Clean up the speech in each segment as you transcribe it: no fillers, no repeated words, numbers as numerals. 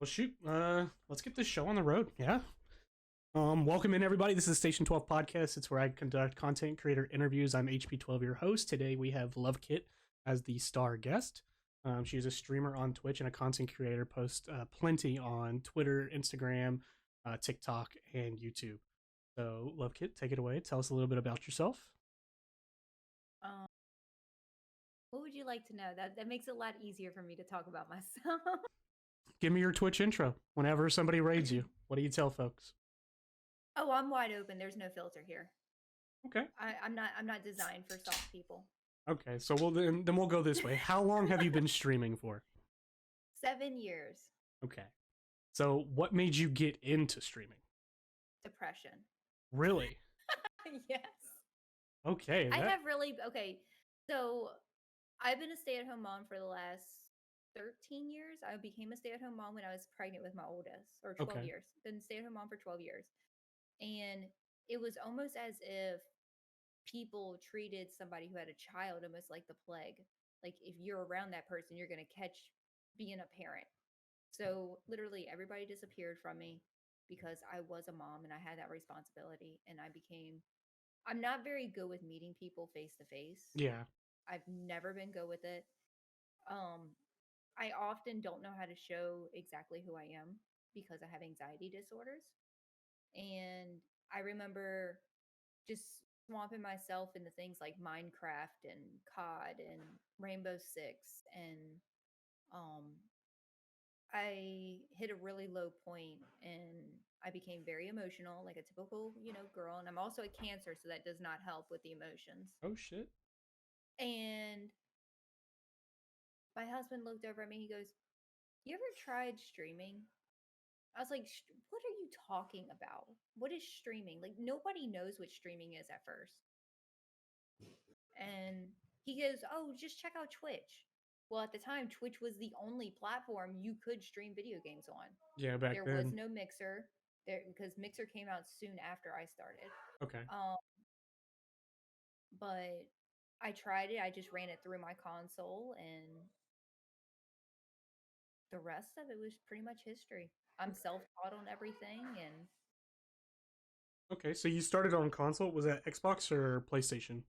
Well, shoot. Let's get this show on the road. Yeah. Welcome in everybody. This is Station 12 Podcast. It's where I conduct content creator interviews. I'm HP12, your host. Today we have Luvkit as the star guest. She is a streamer on Twitch and a content creator. Posts plenty on Twitter, Instagram, TikTok, and YouTube. So, Luvkit, take it away. Tell us a little bit about yourself. Um, what would you like to know? That makes it a lot easier for me to talk about myself. Give me your Twitch intro. Whenever somebody raids you, what do you tell folks? Oh, I'm wide open. There's no filter here. Okay. I'm not designed for soft people. Okay. So then we'll go this way. How long have you been streaming for? 7 years. Okay. So, what made you get into streaming? Depression. Really? Yes. Okay. I have really okay. So I've been a stay-at-home mom for the last 13 years. I became a stay-at-home mom when I was pregnant with my oldest, or 12 Okay. years. Been a stay-at-home mom for 12 years. And it was almost as if people treated somebody who had a child almost like the plague. Like if you're around that person, you're going to catch being a parent. So literally everybody disappeared from me because I was a mom and I had that responsibility. And I'm not very good with meeting people face to face. Yeah. I've never been good with it. Um, I often don't know how to show exactly who I am because I have anxiety disorders. And I remember just swamping myself into things like Minecraft and COD and Rainbow Six. And um, I hit a really low point and I became very emotional, like a typical, girl. And I'm also a Cancer, so that does not help with the emotions. Oh shit. And my husband looked over at me. He goes, "You ever tried streaming?" I was like, "What are you talking about? What is streaming? Like, nobody knows what streaming is at first." And he goes, "Oh, just check out Twitch." Well, at the time, Twitch was the only platform you could stream video games on. Yeah, back There was then. no Mixer there because Mixer came out soon after I started. Okay. Um, but I tried it. I just ran it through my console, and the rest of it was pretty much history. I'm self-taught on everything, and Okay. So you started on console. Was that Xbox or PlayStation?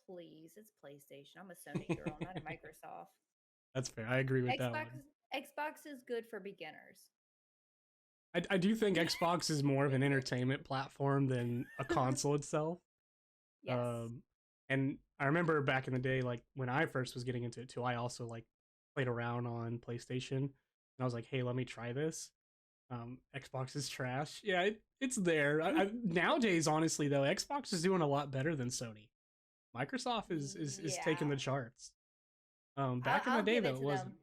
please, it's PlayStation. I'm a Sony girl, not a Microsoft. That's fair. I agree with that Xbox one. Xbox is good for beginners. I do think Xbox is more of an entertainment platform than a console itself. Yes. Um, and I remember back in the day, like when I first was getting into it too, I also like played around on PlayStation, and I was like, "Hey, let me try this." Xbox is trash. Yeah, it's there. Nowadays, honestly, though, Xbox is doing a lot better than Sony. Microsoft is taking Yeah. the charts. I'll, Back in the I'll day, give though, it it to them. wasn't.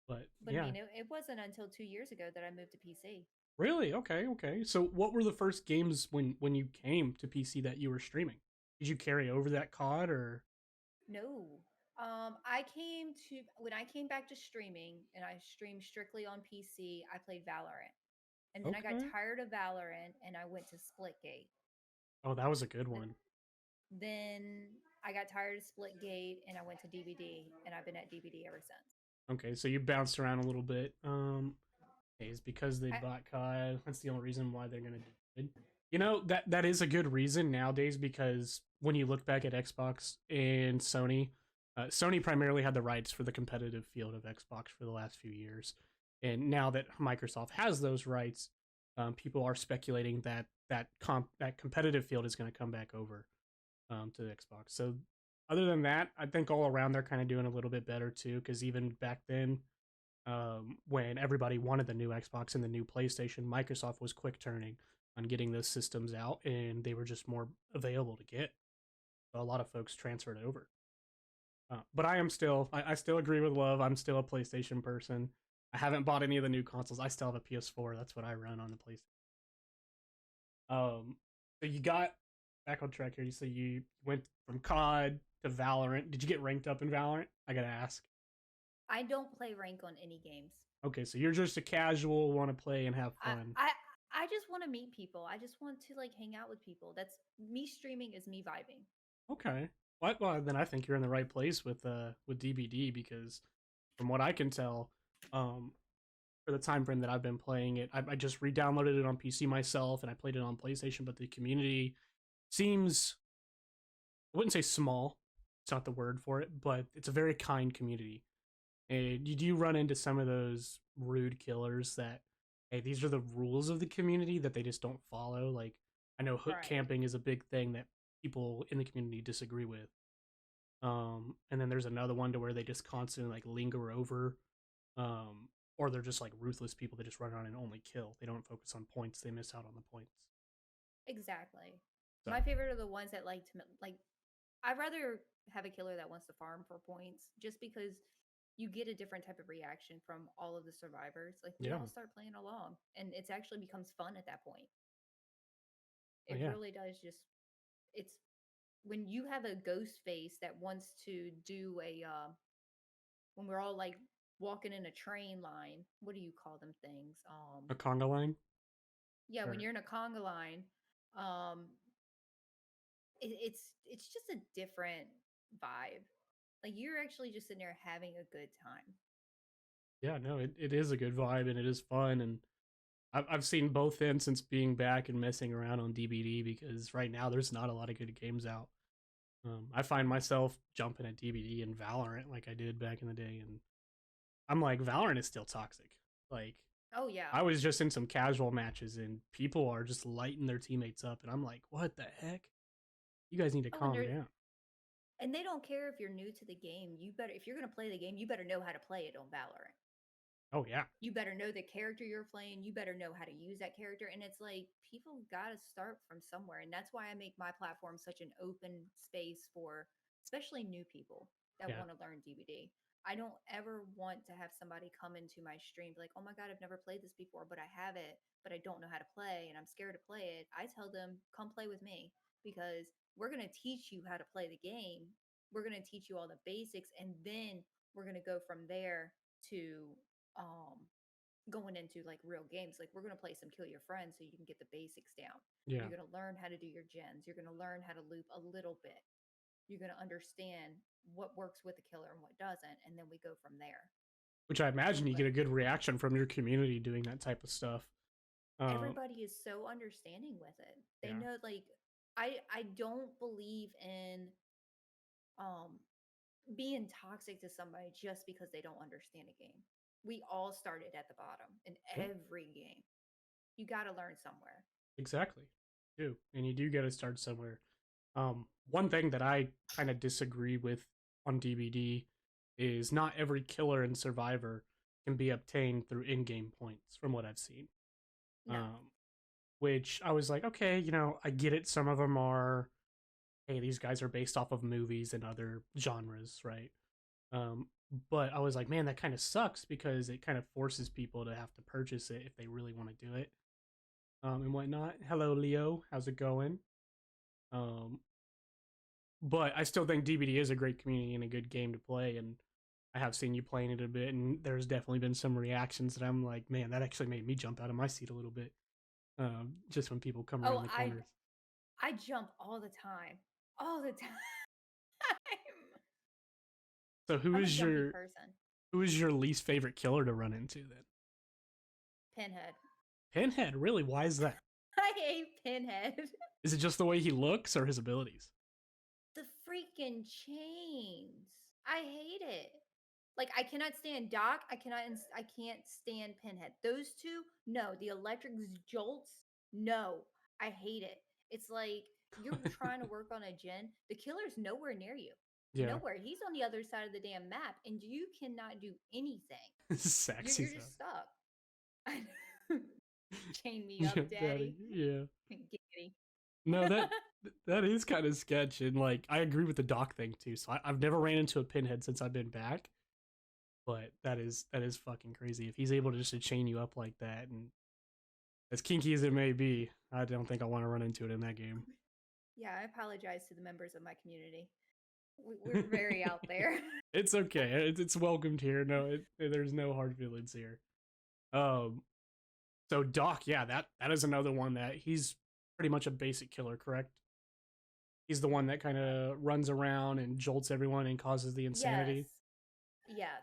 But But I yeah, mean, it wasn't until 2 years ago that I moved to PC. really, okay, okay. So, what were the first games when you came to PC that you were streaming? Did you carry over that COD or? No. I came to when I came back to streaming and I streamed strictly on PC, I played Valorant. And then I got Okay. tired of Valorant and I went to Splitgate. Oh, that was a good Th- one. Then I got tired of Splitgate and I went to DBD and I've been at DBD ever since. Okay, so you bounced around a little bit. Okay, it's because they I, bought COD. That's the only reason why they're gonna do good. You know that is a good reason nowadays because when you look back at Xbox and Sony, Sony primarily had the rights for the competitive field of Xbox for the last few years, and now that Microsoft has those rights, people are speculating that that competitive field is going to come back over to Xbox. So other than that, I think all around they're kind of doing a little bit better too. Because even back then, when everybody wanted the new Xbox and the new PlayStation, Microsoft was quick turning on getting those systems out, and they were just more available to get. So a lot of folks transferred over. But I still agree with Love. I'm still a PlayStation person. I haven't bought any of the new consoles. I still have a PS4. That's what I run on the PlayStation. So you got back on track here. You say you went from COD to Valorant. Did you get ranked up in Valorant? I gotta ask. I don't play rank on any games. Okay, so you're just a casual, want to play and have I fun. I I just want to meet people. I just want to like hang out with people. That's me streaming is me vibing. Okay. Well, then I think you're in the right place with DBD because from what I can tell, um, for the time frame that I've been playing it. I just re-downloaded it on PC myself, and I played it on PlayStation. But the community seems, I wouldn't say small. It's not the word for it, but it's a very kind community. And you do run into some of those rude killers that, hey, these are the rules of the community that they just don't follow. Like, I know hook Right. camping is a big thing that people in the community disagree with. And then there's another one to where they just constantly like linger over, um, or they're just like ruthless people that just run around and only kill. They don't focus on points. They miss out on the points. Exactly. So My favorite are the ones that like to like. I'd rather have a killer that wants to farm for points, just because you get a different type of reaction from all of the survivors. Like we yeah, all start playing along, and it's actually becomes fun at that point. oh, It yeah, really does. Just it's when you have a ghost face that wants to do a when we're all like walking in a train line. What do you call them things? a conga line. Yeah, when Or you're in a conga line, um, it's just a different vibe. Like you're actually just sitting there having a good time. yeah, no, it is a good vibe and it is fun. And I've seen both ends since being back and messing around on DBD because right now there's not a lot of good games out. I find myself jumping at DBD and Valorant like I did back in the day, and I'm like, Valorant is still toxic. Like, Oh yeah. I was just in some casual matches and people are just lighting their teammates up, and I'm like, what the heck? You guys need to Oh, and calm there's down. and they don't care if you're new to the game. You better if you're gonna play the game, you better know how to play it on Valorant. Oh yeah, You better know the character you're playing. You better know how to use that character. And it's like people got to start from somewhere. And that's why I make my platform such an open space for especially new people that yeah, want to learn DVD. I don't ever want to have somebody come into my stream like, oh my God, I've never played this before, but I have it, but I don't know how to play and I'm scared to play it. I tell them, come play with me because we're going to teach you how to play the game. We're going to teach you all the basics. And then we're going to go from there to um going into like real games. Like we're going to play some kill your friends so you can get the basics down. yeah. You're going to learn how to do your gens. You're going to learn how to loop a little bit. You're going to understand what works with the killer and what doesn't, and then we go from there. Which I imagine you But get a good reaction from your community doing that type of stuff. Um, everybody is so understanding with it. They yeah, know like I don't believe in um being toxic to somebody just because they don't understand a game. We all started at the bottom in yeah, every game. You got to learn somewhere. exactly. You do, and you do get to start somewhere. One thing that I kind of disagree with on DBD is not every killer in Survivor can be obtained through in-game points, from what I've seen. No. Um, which I was like, okay, I get it. Some of them are, hey, these guys are based off of movies and other genres, right? Um, but I was like, man, that kind of sucks because it kind of forces people to have to purchase it if they really want to do it, and whatnot. Hello, Leo, how's it going? Um, but I still think DBD is a great community and a good game to play, and I have seen you playing it a bit, and there's definitely been some reactions that I'm like, man, that actually made me jump out of my seat a little bit, just when people come Oh, around the corners. I jump all the time. All the time. So I'm a jumpy person. who is your least favorite killer to run into then? Pinhead. Pinhead, really? Why is that? I hate Pinhead. Is it just the way he looks or his abilities? The freaking chains. I hate it. Like I cannot stand Doc. I can't stand Pinhead. Those two, no. The electric jolts, no. I hate it. It's like you're trying to work on a gen. The killer's nowhere near you. Yeah, Nowhere. He's on the other side of the damn map, and you cannot do anything. sexy You're sound. just stuck. Chain me up, Yeah, daddy. daddy. Yeah. Giggity. No, that is kind of sketch, and like I agree with the doc thing too. So I've never ran into a pinhead since I've been back, but that is fucking crazy. If he's able to just to chain you up like that, and as kinky as it may be, I don't think I want to run into it in that game. Yeah, I apologize to the members of my community. We're very out there. It's okay. It's welcomed here. No, there's no hard feelings here. Um, so Doc, yeah, that is another one that he's pretty much a basic killer, correct? He's the one that kind Uh, of runs around and jolts everyone and causes the yes, insanity. yes.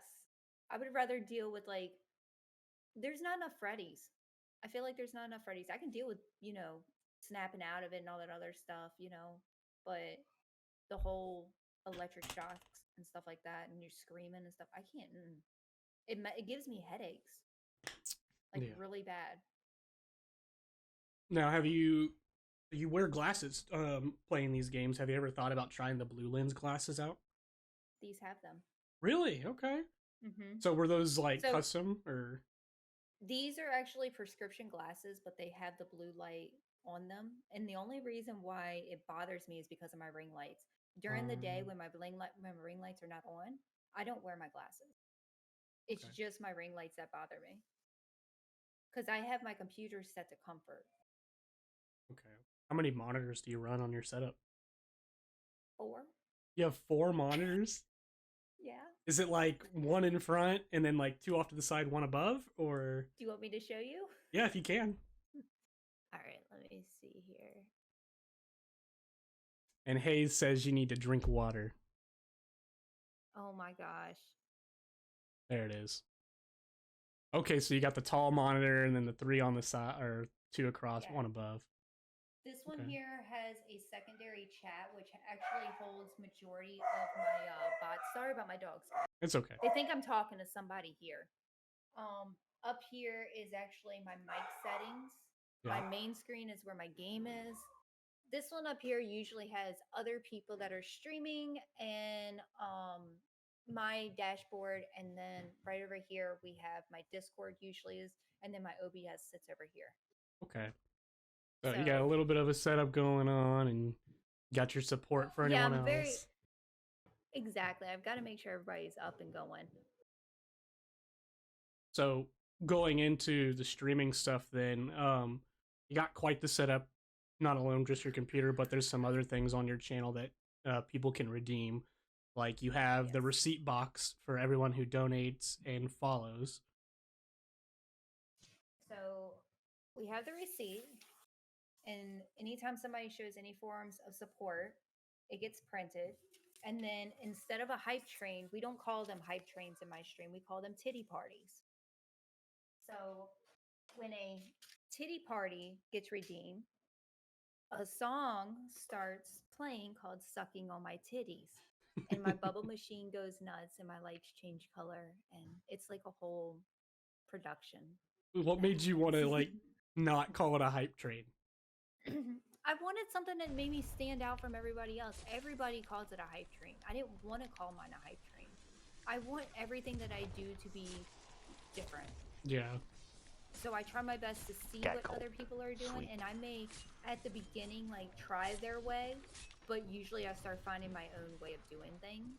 I would rather deal with like There's not enough Freddies. I feel like there's not enough Freddies. I can deal with, snapping out of it and all that other stuff, but the whole electric shocks and stuff like that, and you're screaming and stuff. I can't. It gives me headaches, like Yeah. really bad. Now, have you wear glasses playing these games? Have you ever thought about trying the blue lens glasses out? These have them. Really? Okay. Hmm. So were those like So custom or? these are actually prescription glasses, but they have the blue light on them. And the only reason why it bothers me is because of my ring lights. During the day when when my ring lights are not on, I don't wear my glasses. It's Okay. just my ring lights that bother me because I have my computer set to comfort. Okay. How many monitors do you run on your setup? Or You have 4 monitors? yeah. Is it like one in front and then like two off to the side, one above? Or Do you want me to show you? yeah, if you can. All right, let me see here. And Hayes says you need to drink water. Oh my gosh. There it is. Okay, so you got the tall monitor and then the three on the side, or two across, Yeah. one above. This one Okay. here has a secondary chat, which actually holds majority of my bots. Sorry about my dogs. It's okay. They think I'm talking to somebody here. Up here is actually my mic settings. Yeah. My main screen is where my game is. This one up here usually has other people that are streaming and my dashboard, and then right over here we have my Discord usually is, and then my OBS sits over here. Okay. So you got a So little bit of a setup going on and got your support for yeah, anyone I'm very else. exactly. I've got to make sure everybody's up and going. So going into the streaming stuff then, you got quite the setup, not alone just your computer, but there's some other things on your channel that people can redeem. Like you have the Yes. receipt box for everyone who donates and follows. So we have the receipt, and anytime somebody shows any forms of support, it gets printed. And then instead of a hype train, we don't call them hype trains in my stream. We call them titty parties. So when a titty party gets redeemed, a song starts playing called Sucking on My Titties. And my bubble machine goes nuts and my lights change color. And it's like a whole production. What that made you want to happens. like not call it a hype train? I wanted something that made me stand out from everybody else. Everybody calls it a hype train. I didn't want to call mine a hype train. I want everything that I do to be different. Yeah. So I try my best to see what other people are doing, and I may at the beginning like try their way, but usually I start finding my own way of doing things,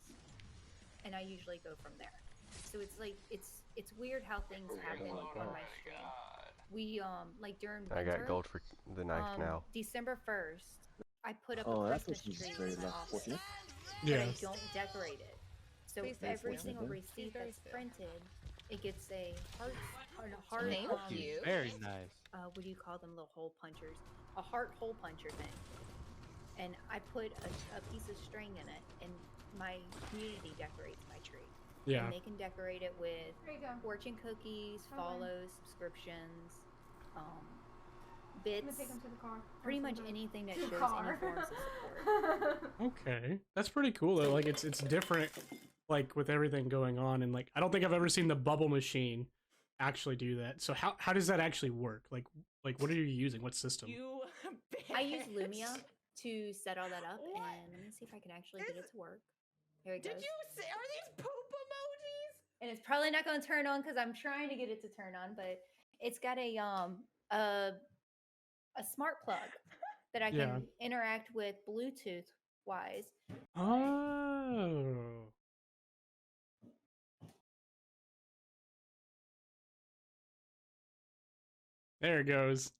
and I usually go from there. So it's like it's weird how things happen on my stream. We like during I winter, got gold for the knife now. December 1st, I put up Oh, a that Christmas was tree very in my last office, fortnite. but Yeah. I don't decorate it. So Please stay every still. single Mhm. receipt that's printed, it gets a heart, Thank you. Very nice. what do you call them, little hole punchers? A heart hole puncher thing. And I put a piece of string in it, and my community decorates my tree. Yeah. And they can decorate it with There you go. fortune cookies, Okay. follows, subscriptions, I'm bits, gonna take them to the car. pretty much Something. anything that To the shows car. any forms of support. Okay. That's pretty cool though. Like it's different like with everything going on, and like I don't think I've ever seen the bubble machine actually do that. So how does that actually work? Like what are you using? What system? You I use bitch. Lumia to set all that up, What? and let me see if I can actually get it to work. Here it Did goes. you say, are these poop emojis? And it's probably not going to turn on because I'm trying to get it to turn on, but it's got a smart plug that I can Yeah. interact with Bluetooth wise. Oh. There it goes.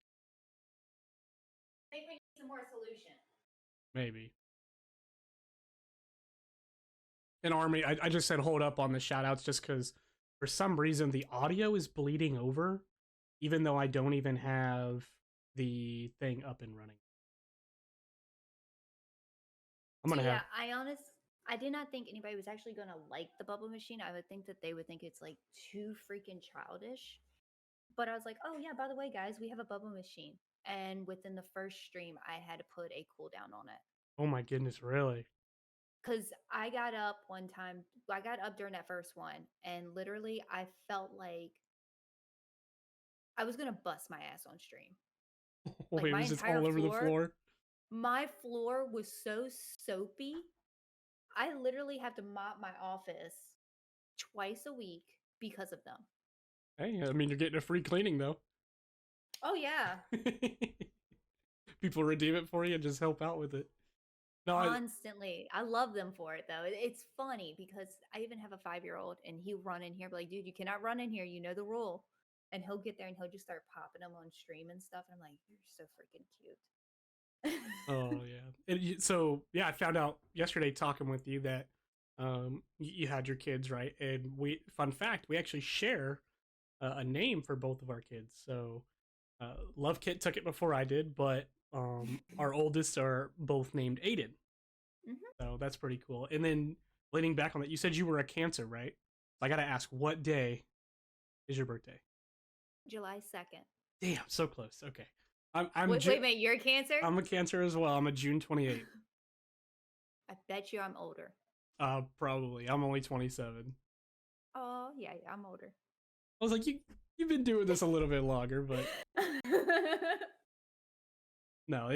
I think we need some more solution. Maybe. And Army, I just said hold up on the shoutouts just because for some reason the audio is bleeding over, even though I don't even have the thing up and running. I'm gonna have. I did not think anybody was actually going to like the bubble machine. I would think that they would think it's like too freaking childish. But I was like, oh yeah, by the way, guys, we have a bubble machine. And within the first stream, I had to put a cooldown on it. Oh my goodness, really? Because I got up one time, I got up during that first one, and literally I felt like I was gonna bust my ass on stream. Like It my was just entire all over the floor, floor. my floor was so soapy. I literally have to mop my office twice a week because of them. Hey, I mean, you're getting a free cleaning though. Oh yeah, People redeem it for you and just help out with it. No, constantly. I love them for it though. It's funny because I even have a 5-year-old and he'll run in here, be like, dude, you cannot run in here. You know the rule. And he'll get there and he'll just start popping them on stream and stuff. And I'm like, you're so freaking cute. Oh yeah. So yeah, I found out yesterday talking with you that you had your kids, right? And fun fact, we actually share a name for both of our kids. So Luvkit took it before I did, but our oldest are both named Aiden. So that's pretty cool. And then leaning back on that, you said you were a Cancer, right? I got to ask, what day is your birthday? July 2nd. Damn, so close. Okay. Wait a minute, you're a Cancer? I'm a Cancer as well. I'm a June 28th. I bet you I'm older. Probably. I'm only 27. Oh, yeah, I'm older. I was like, you've been doing this a little bit longer, but no,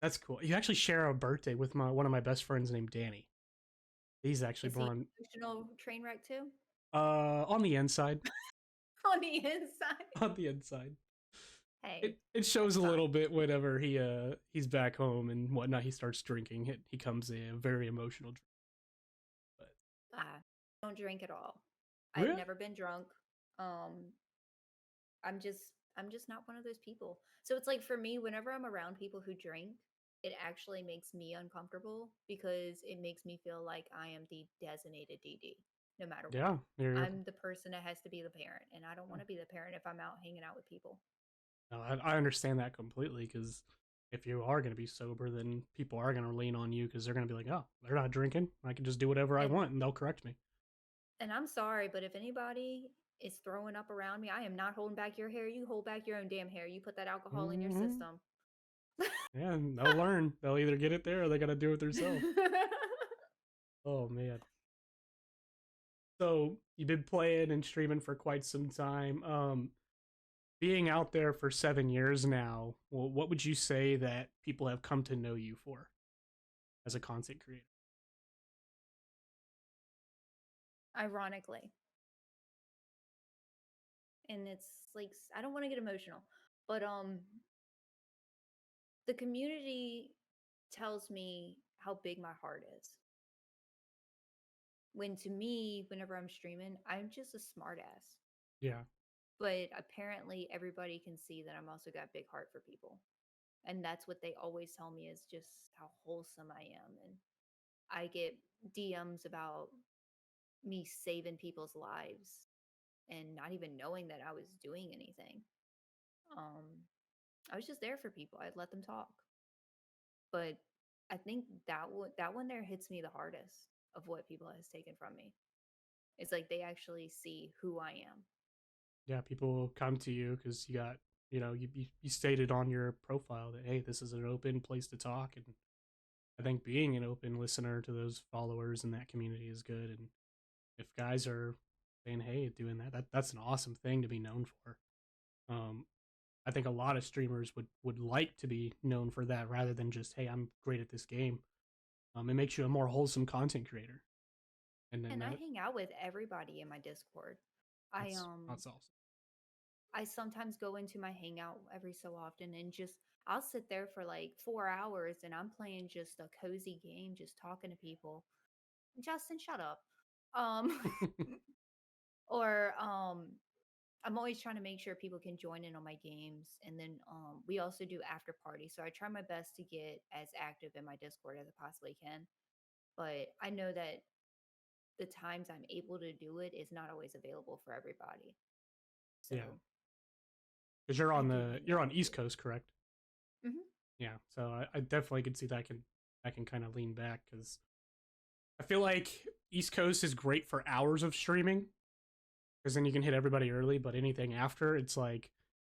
that's cool. You actually share a birthday with one of my best friends named Danny. He's actually Is born he emotional train wreck too? On the inside. On the inside. On the inside. Hey, it shows a little bit whenever he's back home and whatnot. He starts drinking. He comes a very emotional. But I don't drink at all. Really? I've never been drunk. I'm just not one of those people. So it's like for me, whenever I'm around people who drink, it actually makes me uncomfortable because it makes me feel like I am the designated DD, no matter what. Yeah, I'm the person that has to be the parent, and I don't want to be the parent if I'm out hanging out with people. No, I understand that completely because if you are going to be sober, then people are going to lean on you because they're going to be like, oh, they're not drinking. I can just do whatever I want and they'll correct me. And I'm sorry, but if anybody is throwing up around me, I am not holding back your hair. You hold back your own damn hair. You put that alcohol in your system. Yeah, and they'll learn. They'll either get it there or they got to do it themselves. Oh, man. So you've been playing and streaming for quite some time. Being out there for 7 years now, well, what would you say that people have come to know you for as a content creator? Ironically. And it's like, I don't want to get emotional, but the community tells me how big my heart is. When to me, whenever I'm streaming, I'm just a smartass. Yeah. But apparently everybody can see that I'm also got big heart for people. And that's what they always tell me is just how wholesome I am. And I get DMs about me saving people's lives and not even knowing that I was doing anything. I was just there for people. I'd let them talk. But I think that one there hits me the hardest of what people has taken from me. It's like they actually see who I am. Yeah, people come to you because you got, you stated on your profile that, hey, this is an open place to talk. And I think being an open listener to those followers in that community is good. And if guys are saying, hey, doing that's an awesome thing to be known for. I think a lot of streamers would like to be known for that rather than just, hey, I'm great at this game. It makes you a more wholesome content creator. And then I hang out with everybody in my Discord. That's awesome. I sometimes go into my hangout every so often and I'll sit there for like 4 hours and I'm playing just a cozy game, just talking to people. Justin, shut up. Or I'm always trying to make sure people can join in on my games. And then we also do after party. So I try my best to get as active in my Discord as I possibly can. But I know that the times I'm able to do it is not always available for everybody. So yeah. Because you're on East Coast, correct? Mm-hmm. Yeah. So I definitely could see that I can kind of lean back because I feel like East Coast is great for hours of streaming. because then you can hit everybody early. But anything after, it's like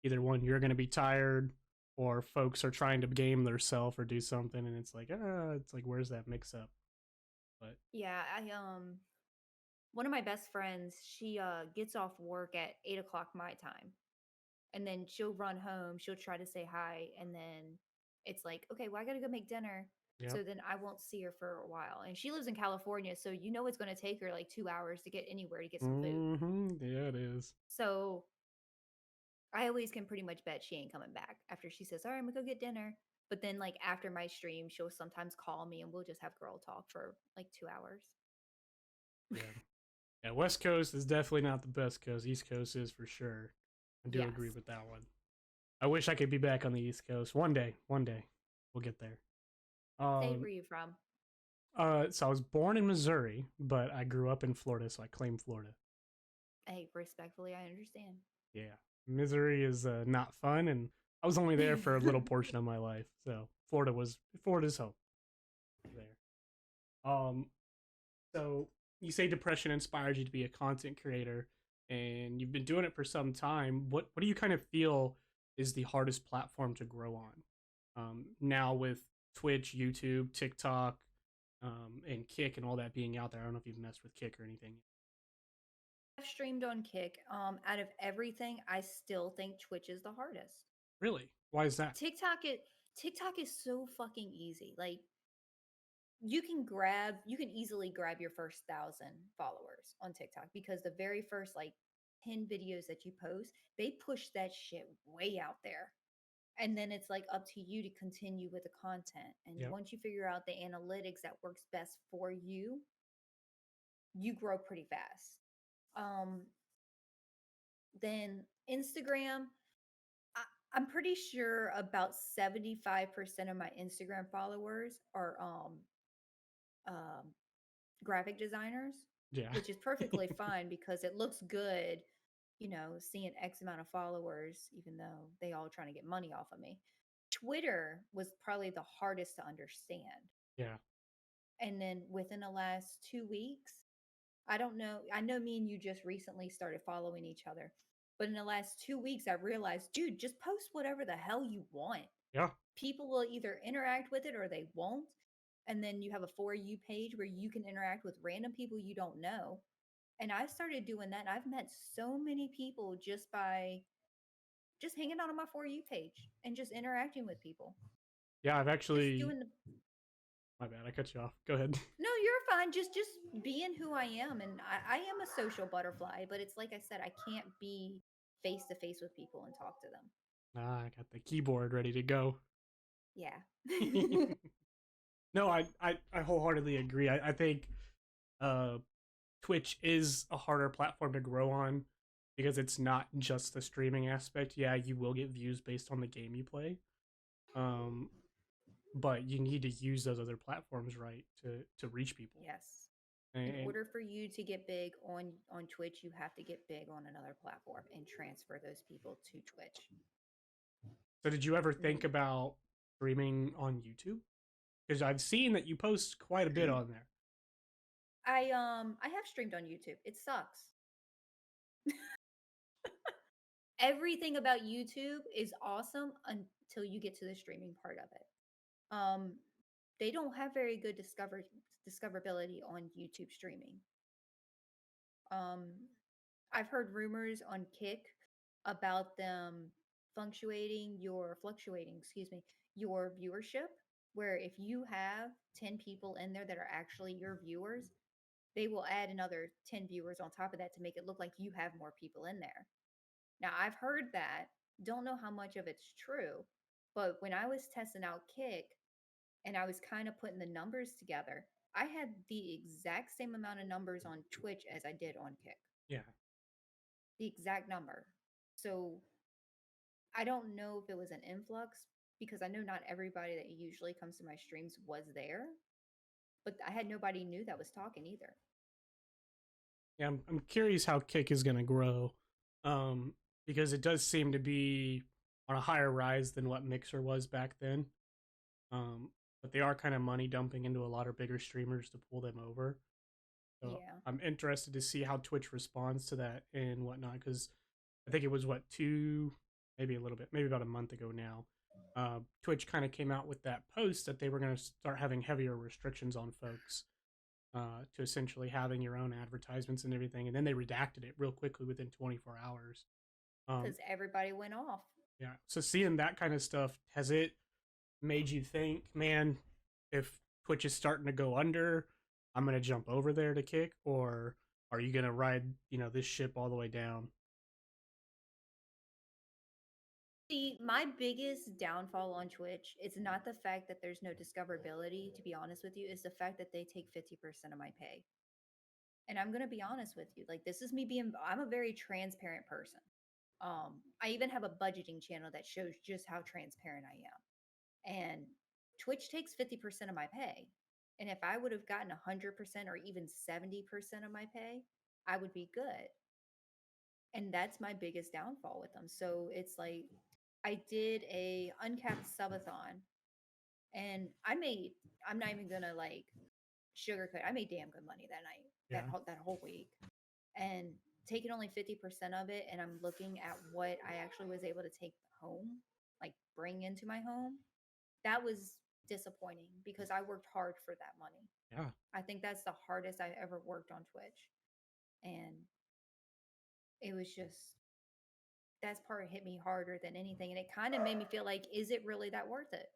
either one, you're going to be tired, or folks are trying to game themselves or do something, and it's like where's that mix up? But Yeah, one of my best friends, she gets off work at 8 o'clock my time, and then she'll run home. She'll try to say hi, and then it's like, okay, well, I gotta go make dinner. yeah, So then I won't see her for a while. And she lives in California, so you know it's going to take her like 2 hours to get anywhere to get some food. yeah, it is. So I always can pretty much bet she ain't coming back after she says, all right, I'm gonna go get dinner. But then, like, after my stream, she'll sometimes call me and we'll just have girl talk for like 2 hours. Yeah, yeah. West Coast is definitely not the best coast. East Coast is for sure. I do agree Yes. with that one. I wish I could be back on the East Coast one day. One day, we'll get there. State where you from? So I was born in Missouri, but I grew up in Florida, so I claim Florida. Hey, respectfully, I understand. Yeah, Missouri is not fun, and I was only there for a little portion of my life, so Florida's home. There. So you say depression inspired you to be a content creator, and you've been doing it for some time. What do you kind of feel is the hardest platform to grow on? Now with Twitch, YouTube, TikTok, and Kick and all that being out there. I don't know if you've messed with Kick or anything. I've streamed on Kick. Out of everything, I still think Twitch is the hardest. Really? Why is that? TikTok is so fucking easy. Like, you can easily grab your first 1,000 followers on TikTok, because the very first like 10 videos that you post, they push that shit way out there. And then it's like up to you to continue with the content. And Yep. once you figure out the analytics that works best for you, you grow pretty fast. Then Instagram, I'm pretty sure about 75% of my Instagram followers are um, graphic designers, Yeah. which is perfectly fine because it looks good, seeing X amount of followers, even though they all trying to get money off of me. Twitter was probably the hardest to understand. Yeah. And then within the last 2 weeks, I don't know, I know me and you just recently started following each other, but in the last 2 weeks, I realized, dude, just post whatever the hell you want. Yeah. People will either interact with it or they won't. And then you have a For You page where you can interact with random people you don't know. And I started doing that. And I've met so many people just by just hanging out on my For You page and just interacting with people. Yeah, I've Just actually. doing the My bad, I cut you off. Go ahead. No, you're fine. Just being who I am. And I am a social butterfly, but it's like I said, I can't be face to face with people and talk to them. I got the keyboard ready to go. Yeah. No, I wholeheartedly agree. I think Twitch is a harder platform to grow on because it's not just the streaming aspect. Yeah, you will get views based on the game you play. But you need to use those other platforms right to reach people. Yes. And, In order for you to get big on Twitch, you have to get big on another platform and transfer those people to Twitch. So did you ever think about streaming on YouTube? Because I've seen that you post quite a bit on there. I have streamed on YouTube. It sucks. Everything about YouTube is awesome until you get to the streaming part of it. They don't have very good discoverability on YouTube streaming. I've heard rumors on Kick about them fluctuating your viewership, where if you have 10 people in there that are actually your viewers, they will add another 10 viewers on top of that to make it look like you have more people in there. Now, I've heard that, don't know how much of it's true, but when I was testing out Kick and I was kind of putting the numbers together, I had the exact same amount of numbers on Twitch as I did on Kick. Yeah. The exact number. So I don't know if it was an influx, because I know not everybody that usually comes to my streams was there, but I had nobody new that was talking either. Yeah, I'm curious how Kick is going to grow, because it does seem to be on a higher rise than what Mixer was back then. But they are kind of money dumping into a lot of bigger streamers to pull them over. So Yeah. I'm interested to see how Twitch responds to that and whatnot, because I think it was what, maybe a little bit, maybe about a month ago now. Twitch kind of came out with that post that they were going to start having heavier restrictions on folks, to essentially having your own advertisements and everything, and then they redacted it real quickly within 24 hours. Because everybody went off. Yeah. So seeing that kind of stuff, has it made you think, man, if Twitch is starting to go under, I'm gonna jump over there to kick, or are you gonna ride, this ship all the way down? See, my biggest downfall on Twitch is not the fact that there's no discoverability, to be honest with you, is the fact that they take 50% of my pay. And I'm going to be honest with you. Like, this is me I'm a very transparent person. I even have a budgeting channel that shows just how transparent I am. And Twitch takes 50% of my pay. And if I would have gotten 100% or even 70% of my pay, I would be good. And that's my biggest downfall with them. So it's like, I did a uncapped subathon and I'm not even gonna like sugarcoat. I made damn good money that night, Yeah. that whole week. And taking only 50% of it, and I'm looking at what I actually was able to take home, like bring into my home, that was disappointing because I worked hard for that money. Yeah. I think that's the hardest I've ever worked on Twitch. And it was just, that's part hit me harder than anything. And it kind of made me feel like, is it really that worth it?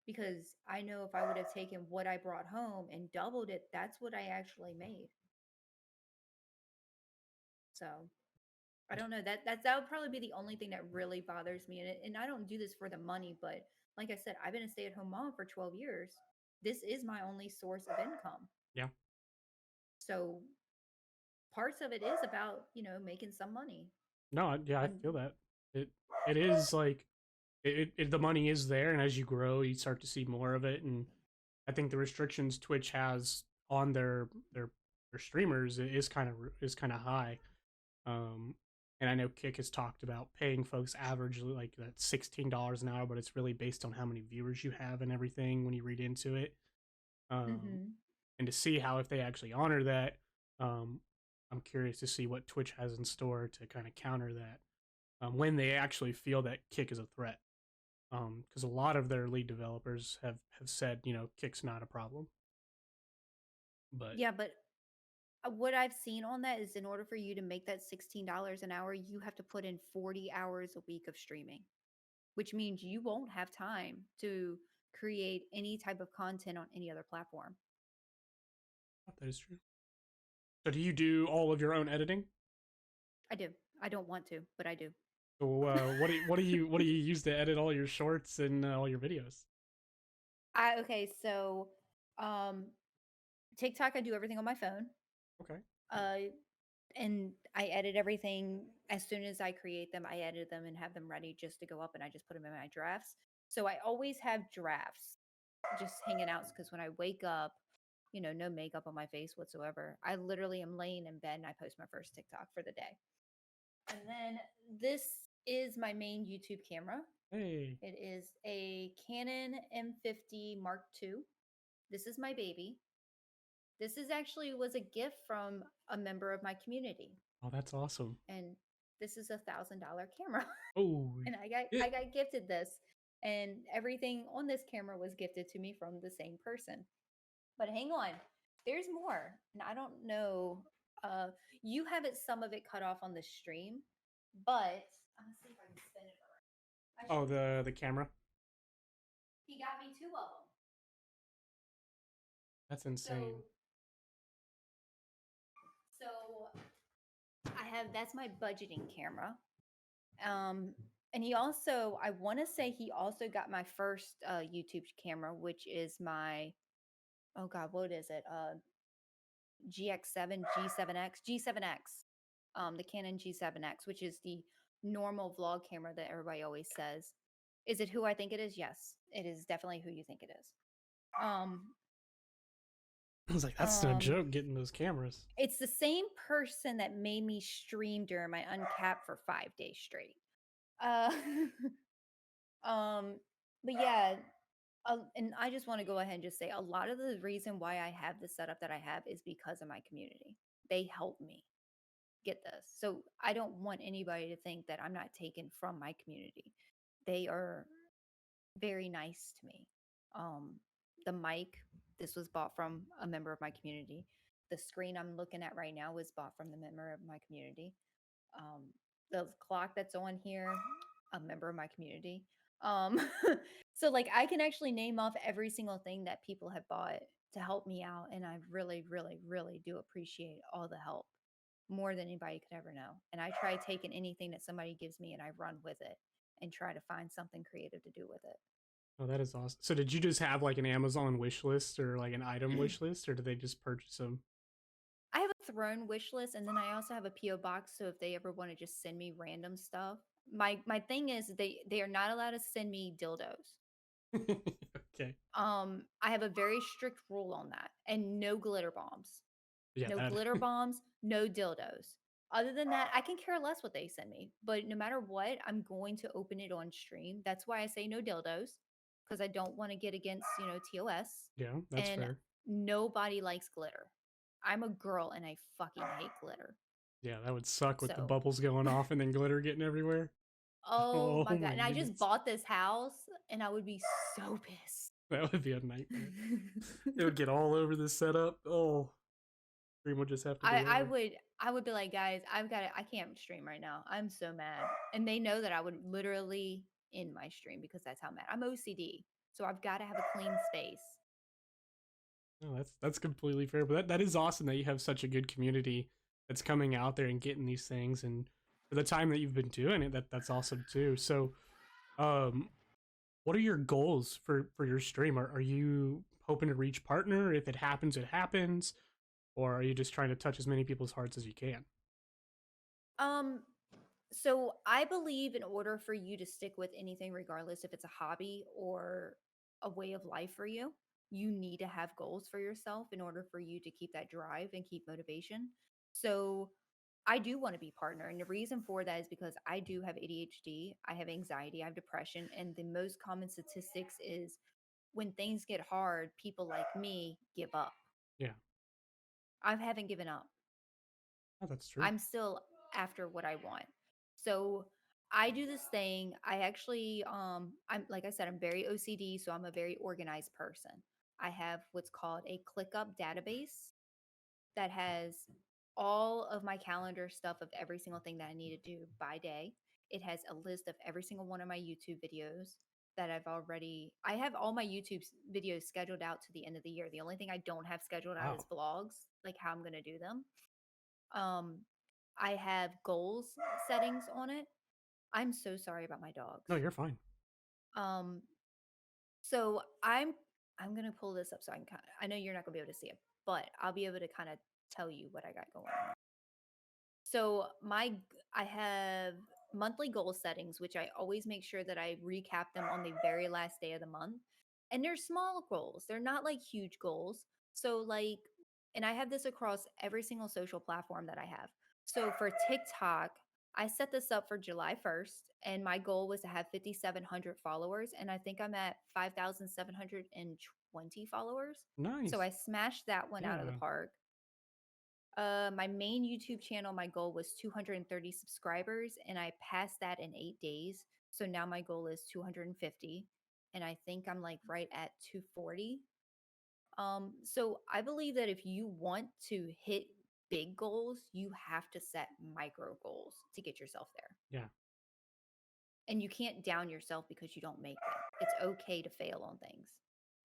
Because I know if I would have taken what I brought home and doubled it, that's what I actually made. So I don't know, that would probably be the only thing that really bothers me. And I don't do this for the money, but like I said, I've been a stay-at-home mom for 12 years. This is my only source of income. Yeah. So parts of it is about, making some money. No, yeah, I And feel that. It is like the money is there, and as you grow, you start to see more of it. And I think the restrictions Twitch has on their streamers is kind of high. Um, and I know Kick has talked about paying folks averagely like that $16 an hour, but it's really based on how many viewers you have and everything when you read into it. mhm. And to see how, if they actually honor that, um, I'm curious to see what Twitch has in store to kind of counter that, when they actually feel that Kick is a threat. Because a lot of their lead developers have said, Kick's not a problem. But Yeah, but what I've seen on that is in order for you to make that $16 an hour, you have to put in 40 hours a week of streaming, which means you won't have time to create any type of content on any other platform. that is true. So do you do all of your own editing? I do. I don't want to, but I do. So what do you use to edit all your shorts and all your videos? Okay, so TikTok, I do everything on my phone. Okay. And I edit everything as soon as I create them. I edit them and have them ready just to go up, and I just put them in my drafts. So I always have drafts just hanging out because when I wake up, no makeup on my face whatsoever. I literally am laying in bed and I post my first TikTok for the day. And then this is my main YouTube camera. Hey. It is a Canon M50 Mark II. This is my baby. This is actually was a gift from a member of my community. Oh, that's awesome. And this is $1,000 camera. Oh. And I got gifted this, and everything on this camera was gifted to me from the same person. But hang on, there's more. And I don't know, you have some of it cut off on the stream, but I'm gonna see if I can spin it around. Oh, the camera. He got me 2 of them. That's insane. So that's my budgeting camera. And he also, I want to say he also got my first YouTube camera, which is my, oh God, what is it? GX7, G7X, the Canon G7X, which is the normal vlog camera that everybody always says. Is it who I think it is? Yes, it is definitely who you think it is. I was like, that's no joke getting those cameras. It's the same person that made me stream during my uncapped for 5 days straight. But yeah, And I just want to go ahead and just say a lot of the reason why I have the setup that I have is because of my community. They help me get this. So I don't want anybody to think that I'm not taken from my community. They are very nice to me. Um, the mic, this was bought from a member of my community. The screen I'm looking at right now was bought from the member of my community. Um, the clock that's on here, a member of my community. Um, so like I can actually name off every single thing that people have bought to help me out, and I really, really, really do appreciate all the help more than anybody could ever know. And I try taking anything that somebody gives me and I run with it and try to find something creative to do with it. Oh, that is awesome. So did you just have like an Amazon wish list or like an item wish list, or did they just purchase them? I have a Throne wish list, and then I also have a PO box. So if they ever want to just send me random stuff, my thing is they are not allowed to send me dildos. Okay. I have a very strict rule on that, and no glitter bombs, Yeah, no that. glitter bombs, no dildos. Other than that, I can care less what they send me. But no matter what, I'm going to open it on stream. That's why I say no dildos, because I don't want to get against TOS. Yeah, that's And fair. nobody likes glitter. I'm a girl and I fucking hate glitter. Yeah, that would suck with the So, bubbles going off and then glitter getting everywhere. oh Oh my God. my And I just goodness. bought this house and I would be so pissed. That would be a nightmare. It would get all over the setup. Oh, stream would just have to be I over. would I would be like, guys, I can't stream right now. I'm so mad. And they know that I would literally end my stream because that's how mad. I'm OCD. So I've got to have a clean space. No, that's completely fair. But that is awesome that you have such a good community that's coming out there and getting these things. And for the time that you've been doing it, that's awesome too. So, um, what are your goals for your stream? Are you hoping to reach partner? If it happens, it happens. Or are you just trying to touch as many people's hearts as you can? Um So I believe in order for you to stick with anything, regardless if it's a hobby or a way of life for you, you need to have goals for yourself in order for you to keep that drive and keep motivation. So I do want to be partner. And the reason for that is because I do have ADHD, I have anxiety, I have depression. And the most common statistics is when things get hard, people like me give up. Yeah, I haven't given up. oh, that's true. I'm still after what I want. So I do this thing. I actually I'm like I said, I'm very OCD, so I'm a very organized person. I have what's called a ClickUp database that has all of my calendar stuff of every single thing that I need to do by day. It has a list of every single one of my YouTube videos that I have all my YouTube videos scheduled out to the end of the year. The only thing I don't have scheduled out is Wow. vlogs, like how I'm going to do them. Um, I have goals settings on it. I'm so sorry about my dogs. No, you're fine. Um, so I'm gonna pull this up so I can I know you're not gonna be able to see it, but I'll be able to kind of tell you what I got going on. So I have monthly goal settings, which I always make sure that I recap them on the very last day of the month. And they're small goals. They're not like huge goals. So like, and I have this across every single social platform that I have. So for TikTok, I set this up for July 1st, and my goal was to have 5,700 followers. And I think I'm at 5,720 followers. So Nice. I smashed that one out of the Yeah. park. My main YouTube channel, my goal was 230 subscribers, and I passed that in 8 days. So now my goal is 250, and I think I'm like right at 240. So I believe that if you want to hit big goals, you have to set micro goals to get yourself there. Yeah. And you can't down yourself because you don't make it. It's okay to fail on things.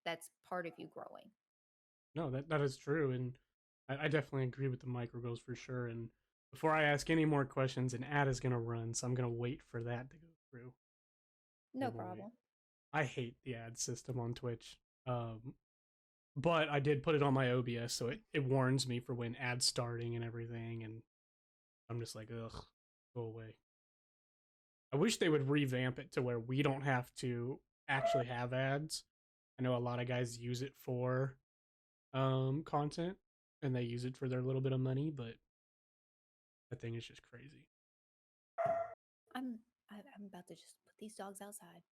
That's part of you growing. No, that is true, and I definitely agree with the micro goals for sure. And before I ask any more questions, an ad is gonna run, so I'm gonna wait for that to go through. No Hold on, wait. problem. I hate the ad system on Twitch. But I did put it on my OBS, so it warns me for when ads starting and everything, and I'm just like, ugh, go away. I wish they would revamp it to where we don't have to actually have ads. I know a lot of guys use it for content and they use it for their little bit of money, but that thing is just crazy. I'm I'm about to just put these dogs outside.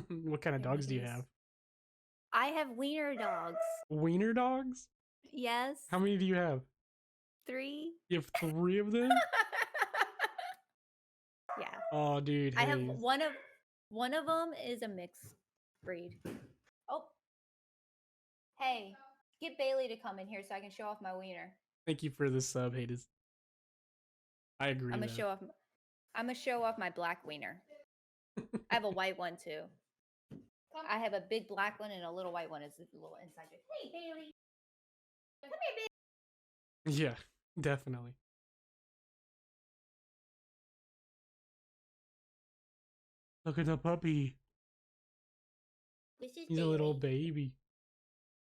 What kind of They're dogs do making you me have? I have wiener dogs. Wiener dogs? Yes. How many do you have? 3. You have 3 of them? Yeah. Oh, dude. I have Hey, one of them is a mixed breed. Oh. Hey, get Bailey to come in here so I can show off my wiener. thank you for the sub, Hades. I agree. I'm gonna though. show off. I'm gonna show off my black wiener. I have a white one too. I have a big black one and a little white one. It's a little inside joke. Hey, Bailey. Come here, Bailey. Yeah, definitely. Look at the puppy. This is He's Bailey. a little baby.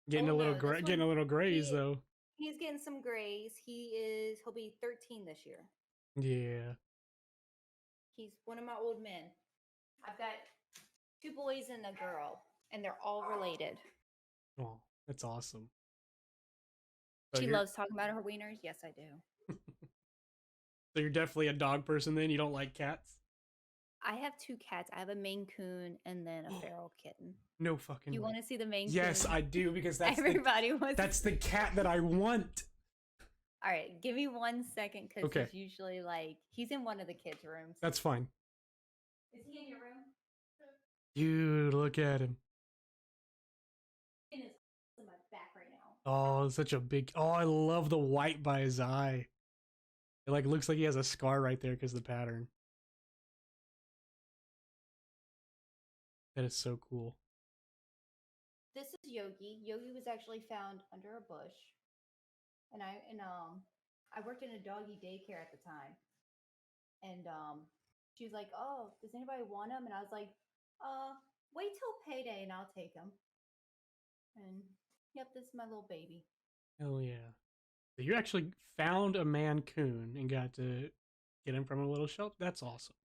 Getting Oh, a little no, this getting a one- little grays he- though. He's getting some grays. He'll be 13 this year. Yeah. He's one of my old men. I've got 2 boys and a girl, and they're all related. Oh, that's awesome. So She you're, loves talking about her wieners. Yes, I do. so you're definitely a dog person then? You don't like cats? I have 2 cats. I have a Maine Coon and then a feral kitten. No fucking You way. want to see the Maine Yes, Coon? I do because that's Everybody wants. that's the cat that I want. All right, give me 1 second because Okay. he's usually he's in one of the kids' rooms. That's fine. Is he in your room? Dude, look at him. In my back right now. Oh, such a big. Oh, I love the white by his eye. It like looks like he has a scar right there because of the pattern. That is so cool. This is Yogi. Yogi was actually found under a bush, and I worked in a doggy daycare at the time, and she was like, "Oh, does anybody want him?" And I was like, wait till payday and I'll take him." And yep, this is my little baby. Hell yeah. So you actually found a Mancoon and got to get him from a little shelter? That's awesome.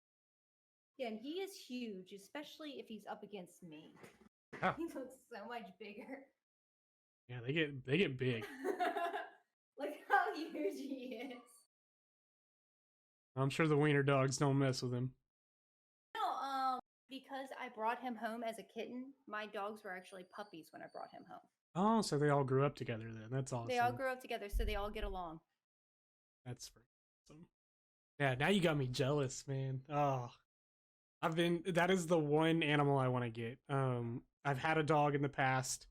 Yeah, and he is huge, especially if he's up against me. Oh. He looks so much bigger. Yeah, they get big. Look how huge he is. I'm sure the wiener dogs don't mess with him. No, because I brought him home as a kitten, my dogs were actually puppies when I brought him home. Oh, so they all grew up together then. That's awesome. They all grew up together, so they all get along. That's freaking awesome. Yeah, now you got me jealous, man. Oh, that is the one animal I want to get. I've had a dog in the past,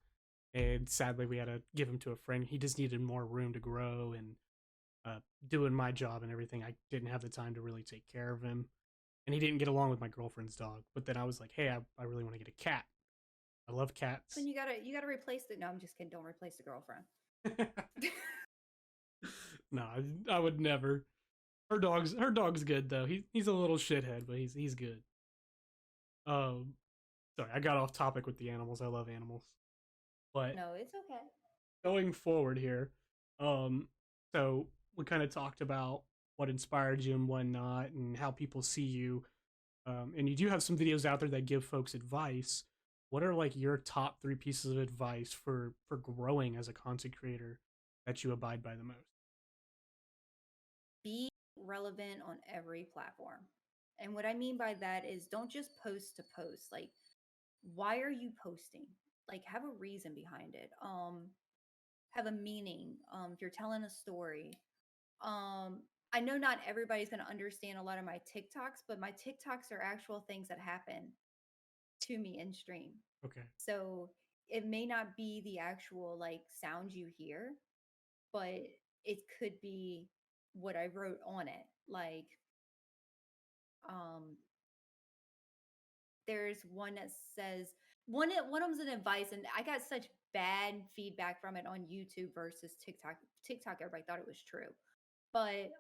and sadly we had to give him to a friend. He just needed more room to grow, and doing my job and everything, I didn't have the time to really take care of him. And he didn't get along with my girlfriend's dog. But then I was like, hey, I really want to get a cat. I love cats. Then you gotta replace it. No, I'm just kidding. Don't replace the girlfriend. No, I would never. Her dog's good though. He's a little shithead, but he's good. Sorry, I got off topic with the animals. I love animals. But No, it's okay. going forward here, so we kind of talked about what inspired you and what not, and how people see you. And you do have some videos out there that give folks advice. What are like your top 3 pieces of advice for growing as a content creator that you abide by the most? Be relevant on every platform. And what I mean by that is don't just post to post. Like, why are you posting? Like, have a reason behind it. Have a meaning. If you're telling a story. I know not everybody's going to understand a lot of my TikToks, but my TikToks are actual things that happen to me in stream. Okay. So it may not be the actual like sound you hear, but it could be what I wrote on it. Like, there's one that says one of them's an advice, and I got such bad feedback from it on YouTube versus TikTok. TikTok, everybody thought it was true, but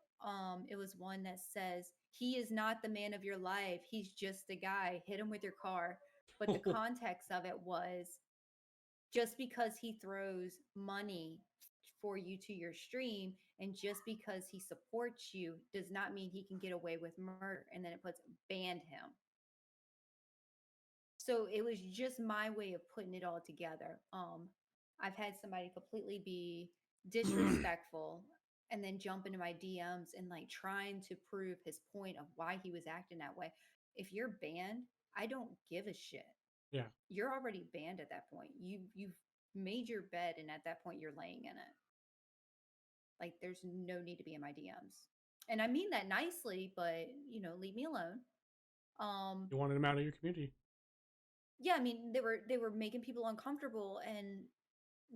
it was one that says he is not the man of your life. He's just a guy. Hit him with your car. But the context of it was just because he throws money for you to your stream and just because he supports you does not mean he can get away with murder. And then it puts banned him. So it was just my way of putting it all together. I've had somebody completely be disrespectful and then jump into my DMs and like trying to prove his point of why he was acting that way. If you're banned, I don't give a shit. Yeah. You're already banned at that point. You've made your bed, and at that point, you're laying in it. Like, there's no need to be in my DMs. And I mean that nicely, but leave me alone. You wanted him out of your community. Yeah, I mean, they were making people uncomfortable, and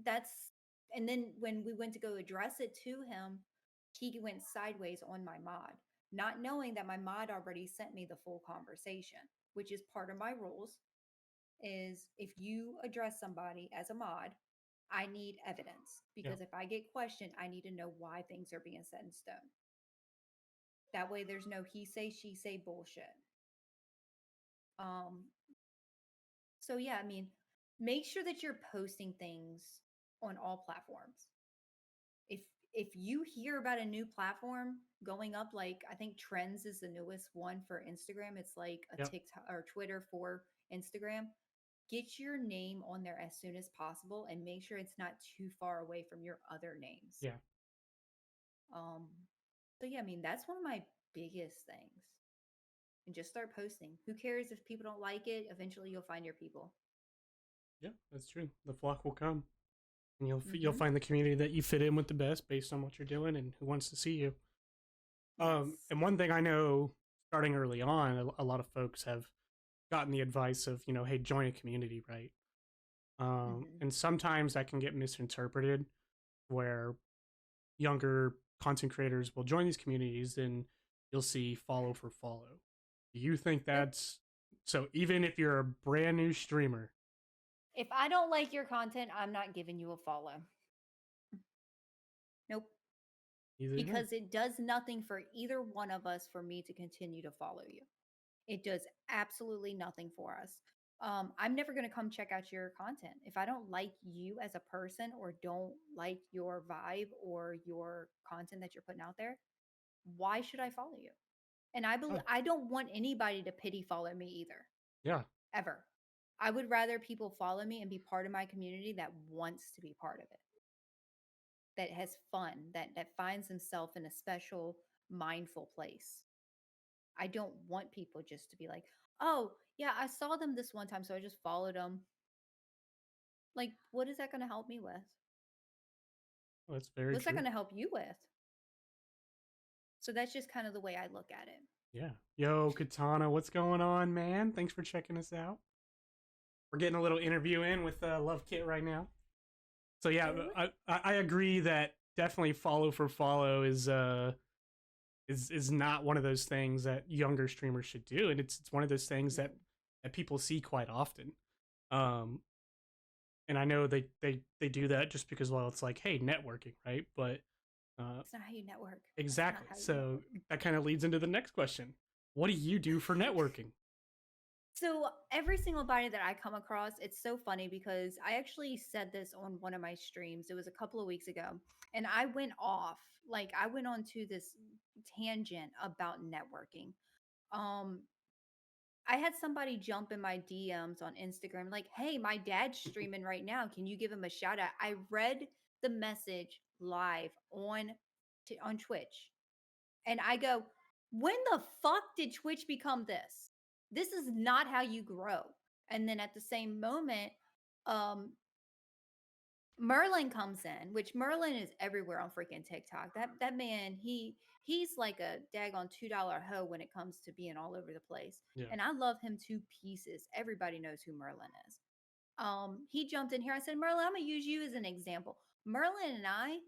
that's and then when we went to go address it to him, he went sideways on my mod, not knowing that my mod already sent me the full conversation, which is part of my rules. Is if you address somebody as a mod, I need evidence, Yeah. because if I get questioned, I need to know why things are being set in stone. That way there's no he say she say bullshit. Um so yeah, I mean, make sure that you're posting things on all platforms. If if you hear about a new platform going up, like I think Trends is the newest one for Instagram, it's like a Yep. TikTok or Twitter for Instagram. Get your name on there as soon as possible and make sure it's not too far away from your other names. Yeah. Um, so yeah, I mean, that's one of my biggest things. And just start posting. Who cares if people don't like it? Eventually you'll find your people. Yeah, that's true. The flock will come, and you'll Mm-hmm. find the community that you fit in with the best based on what you're doing and who wants to see you. Yes. And one thing I know, starting early on, a lot of folks have gotten the advice of, hey, join a community, right? Mm-hmm. And sometimes that can get misinterpreted, where younger content creators will join these communities and you'll see follow for follow. Do you think Yep. that's so? Even if you're a brand new streamer, If I don't like your content, I'm not giving you a follow. Nope. either Because it does nothing for either one of us for me to continue to follow you. It does absolutely nothing for us. I'm never going to come check out your content. If I don't like you as a person or don't like your vibe or your content that you're putting out there, why should I follow you? And Oh, I don't want anybody to pity follow me either, yeah, ever. I would rather people follow me and be part of my community that wants to be part of it, that has fun, that finds themselves in a special, mindful place. I don't want people just to be like, oh, yeah, I saw them this one time, so I just followed them. Like, what is that going to help me with? that's very What's that true. going to help you with? So that's just kind of the way I look at it. Yeah. Yo, Katana, what's going on, man? Thanks for checking us out. We're getting a little interview in with Luvkit right now. So yeah, I agree that definitely follow for follow is not one of those things that younger streamers should do, and it's one of those things that people see quite often. Um, and I know they do that just because, well, it's like, hey, networking, right? But It's not how you network. exactly. How you So network. that kind of leads into the next question: what do you do for networking? So every single body that I come across, it's so funny because I actually said this on one of my streams. It was a couple of weeks ago, and I went off. Like I went on to this tangent about networking. Um, I had somebody jump in my DMs on Instagram, like, "Hey, my dad's streaming right now. Can you give him a shout out?" I read the message live on Twitch, and I go, "When the fuck did Twitch become this? This is not how you grow." And then at the same moment, um, Merlin comes in, which Merlin is everywhere on freaking TikTok. That man, he's like a daggone $2 hoe when it comes to being all over the place. Yeah. And I love him to pieces. Everybody knows who Merlin is. He jumped in here. I said, Merlin, I'm gonna use you as an example. Merlin and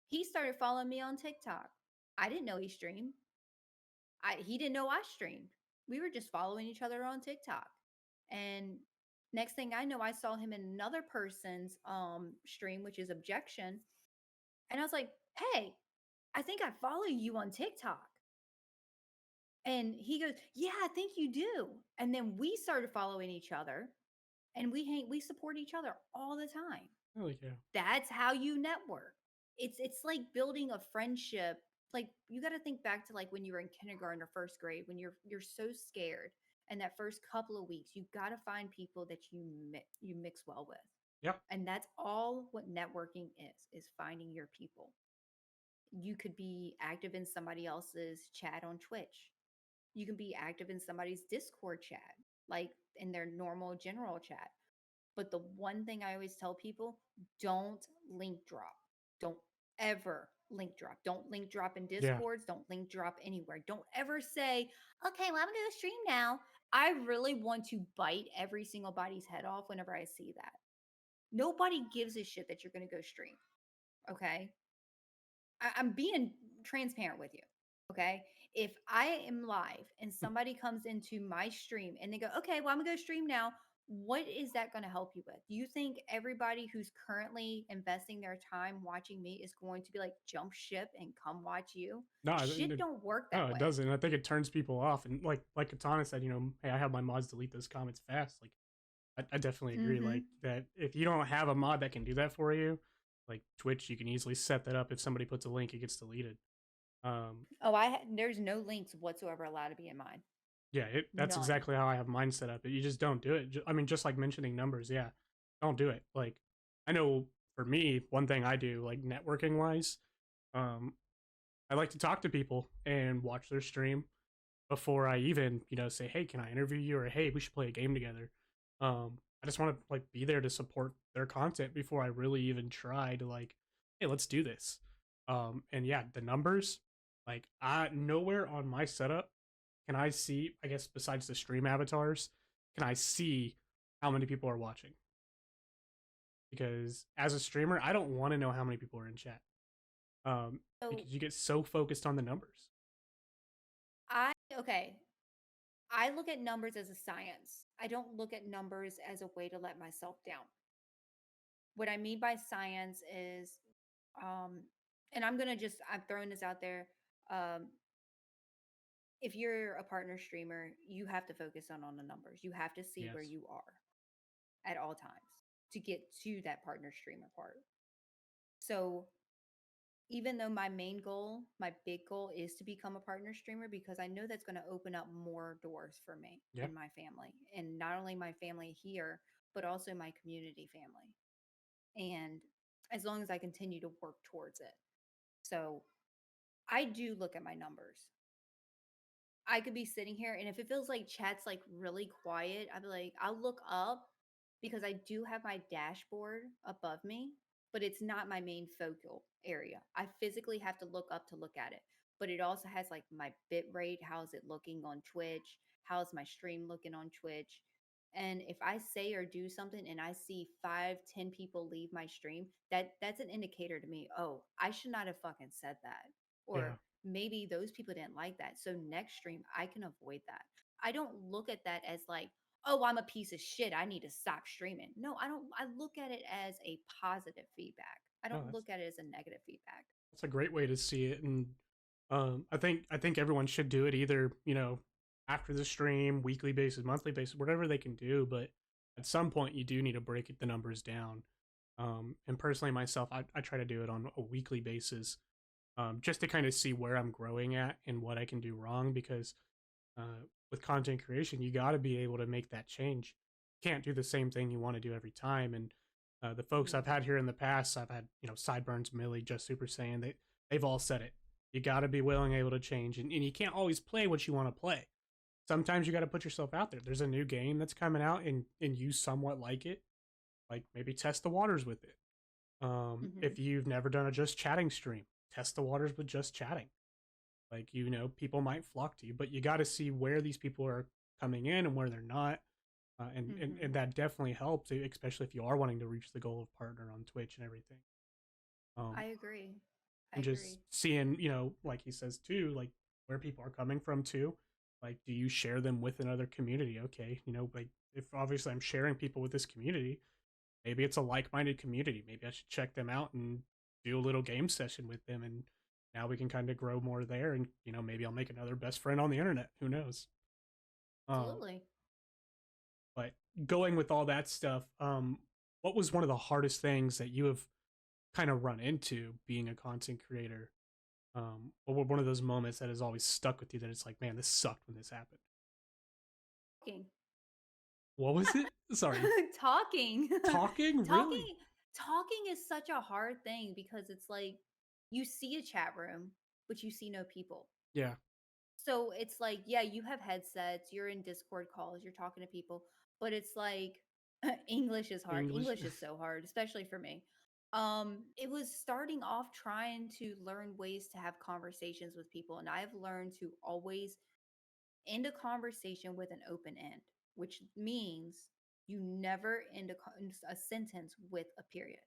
he started following me on TikTok. I didn't know he streamed. He didn't know I streamed. We were just following each other on TikTok. And next thing I know, I saw him in another person's stream, which is Objection. And I was like, "Hey, I think I follow you on TikTok." And he goes, "Yeah, I think you do." And then we started following each other, and we support each other all the time. Holy cow! That's how you network. It's like building a friendship. Like you got to think back to like when you were in kindergarten or first grade when you're so scared, and that first couple of weeks you got to find people that you mix well with. Yep. And that's all what networking is finding your people. You could be active in somebody else's chat on Twitch. You can be active in somebody's Discord chat. like in their normal general chat. But the one thing I always tell people, don't link drop. Don't ever link drop. Don't link drop in Yeah. Discords. Don't link drop anywhere. Don't ever say, okay, well, I'm going to go stream now. I really want to bite every single body's head off whenever I see that. Nobody gives a shit that you're going to go stream. Okay. I'm being transparent with you. Okay. If I am live and somebody comes into my stream and they go, okay, well, I'm going to go stream now. What is that going to help you with? Do you think everybody who's currently investing their time watching me is going to be like, jump ship and come watch you? No, Shit don't work that no, way. it doesn't. I think it turns people off. And like Katana said, hey, I have my mods delete those comments fast. Like, I definitely agree. Like that, if you don't have a mod that can do that for you, like Twitch, you can easily set that up. If somebody puts a link, it gets deleted. There's no links whatsoever allowed to be in mine. Yeah, that's None. exactly how I have mine set up. You just don't do it. I mean, just like mentioning numbers, yeah, don't do it. Like, I know for me, one thing I do, like networking wise, I like to talk to people and watch their stream before I even, say, hey, can I interview you? Or hey, we should play a game together. I just want to like be there to support their content before I really even try to like, hey, let's do this. And yeah, the numbers, like I nowhere on my setup can I see, I guess besides the stream avatars, can I see how many people are watching? Because as a streamer, I don't want to know how many people are in chat. Because you get so focused on the numbers. I look at numbers as a science. I don't look at numbers as a way to let myself down. What I mean by science is, and I'm throwing this out there. If you're a partner streamer, you have to focus on the numbers. You have to see where you are at all times to get to that partner streamer part. So even though my main goal, my big goal is to become a partner streamer, because I know that's going to open up more doors for me and my family, and not only my family here, but also my community family. And as long as I continue to work towards it. So I do look at my numbers. I could be sitting here, and if it feels like chat's like really quiet, I'd be like, I'll look up, because I do have my dashboard above me, but it's not my main focal area. I physically have to look up to look at it. But it also has like my bit rate, how's it looking on Twitch, how's my stream looking on Twitch. And if I say or do something and I see 5-10 people leave my stream, that's an indicator to me, oh, I should not have fucking said that. Or maybe those people didn't like that. So next stream, I can avoid that. I don't look at that as like, oh, I'm a piece of shit, I need to stop streaming. No, I don't. I look at it as a positive feedback. I don't look at it as a negative feedback. That's a great way to see it. And I think everyone should do it either, after the stream, weekly basis, monthly basis, whatever they can do. But at some point, you do need to break the numbers down. And personally, myself, I try to do it on a weekly basis, just to kind of see where I'm growing at and what I can do wrong. Because with content creation, you got to be able to make that change. You can't do the same thing you want to do every time. And the folks I've had here in the past, I've had, Sideburns, Millie, Just Super Saiyan, they've all said it. You got to be willing, able to change. And you can't always play what you want to play. Sometimes you got to put yourself out there. There's a new game that's coming out and you somewhat like it. Like maybe test the waters with it. If you've never done a just chatting stream, test the waters with just chatting. Like, people might flock to you, but you got to see where these people are coming in and where they're not. And that definitely helps, especially if you are wanting to reach the goal of partner on Twitch and everything. I agree. Just seeing, like he says too, like where people are coming from too. Like, do you share them with another community? Okay, like if obviously I'm sharing people with this community, maybe it's a like-minded community. Maybe I should check them out and do a little game session with them, and now we can kind of grow more there. And maybe I'll make another best friend on the internet. Who knows? Absolutely. But going with all that stuff, what was one of the hardest things that you have kind of run into being a content creator? What one of those moments that has always stuck with you that it's like, man, this sucked when this happened? Talking. What was it? Sorry. Talking. Talking? Really? Talking is such a hard thing, because it's like you see a chat room, but you see no people. Yeah. So it's like, yeah, you have headsets, you're in Discord calls, you're talking to people, but it's like English is hard. English. English is so hard, especially for me. It was starting off trying to learn ways to have conversations with people, and I've learned to always end a conversation with an open end, which means you never end a sentence with a period.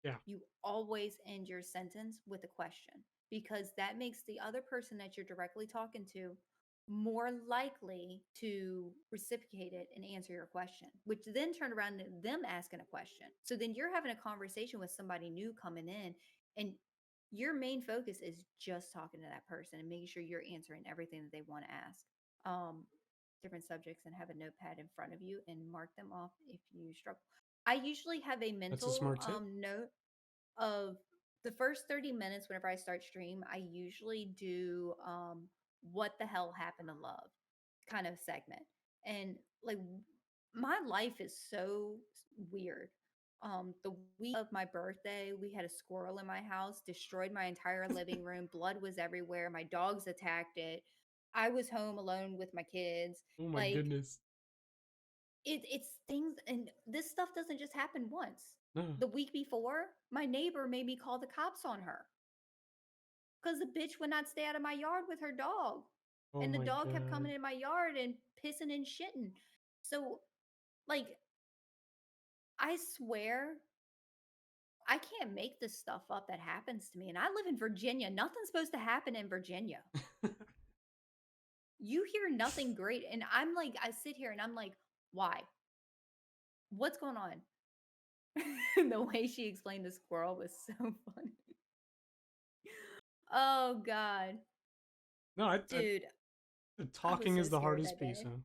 Yeah. You always end your sentence with a question because that makes the other person that you're directly talking to more likely to reciprocate it and answer your question, which then turn around to them asking a question. So then you're having a conversation with somebody new coming in, and your main focus is just talking to that person and making sure you're answering everything that they want to ask. Um, Different subjects, and have a notepad in front of you and mark them off if you struggle. I usually have a That's a mental smart tip. note of the first 30 minutes whenever I start stream. I usually do what the hell happened to love kind of segment. And like my life is so weird. The week of my birthday, we had a squirrel in my house, destroyed my entire living room. Blood was everywhere. My dogs attacked it. I was home alone with my kids. Oh my Like goodness. it's things, and this stuff doesn't just happen once. No. The week before, my neighbor made me call the cops on her because the bitch would not stay out of my yard with her dog. Oh And the my dog kept god. coming in my yard and pissing and shitting. So, like, I swear, I can't make this stuff up that happens to me. And I live in Virginia. Nothing's supposed to happen in Virginia. You hear nothing great. And I'm like, I sit here and I'm like, why? What's going on? The way she explained the squirrel was so funny. Oh God, No, dude, I was talking so is the scared hardest that piece, day. huh?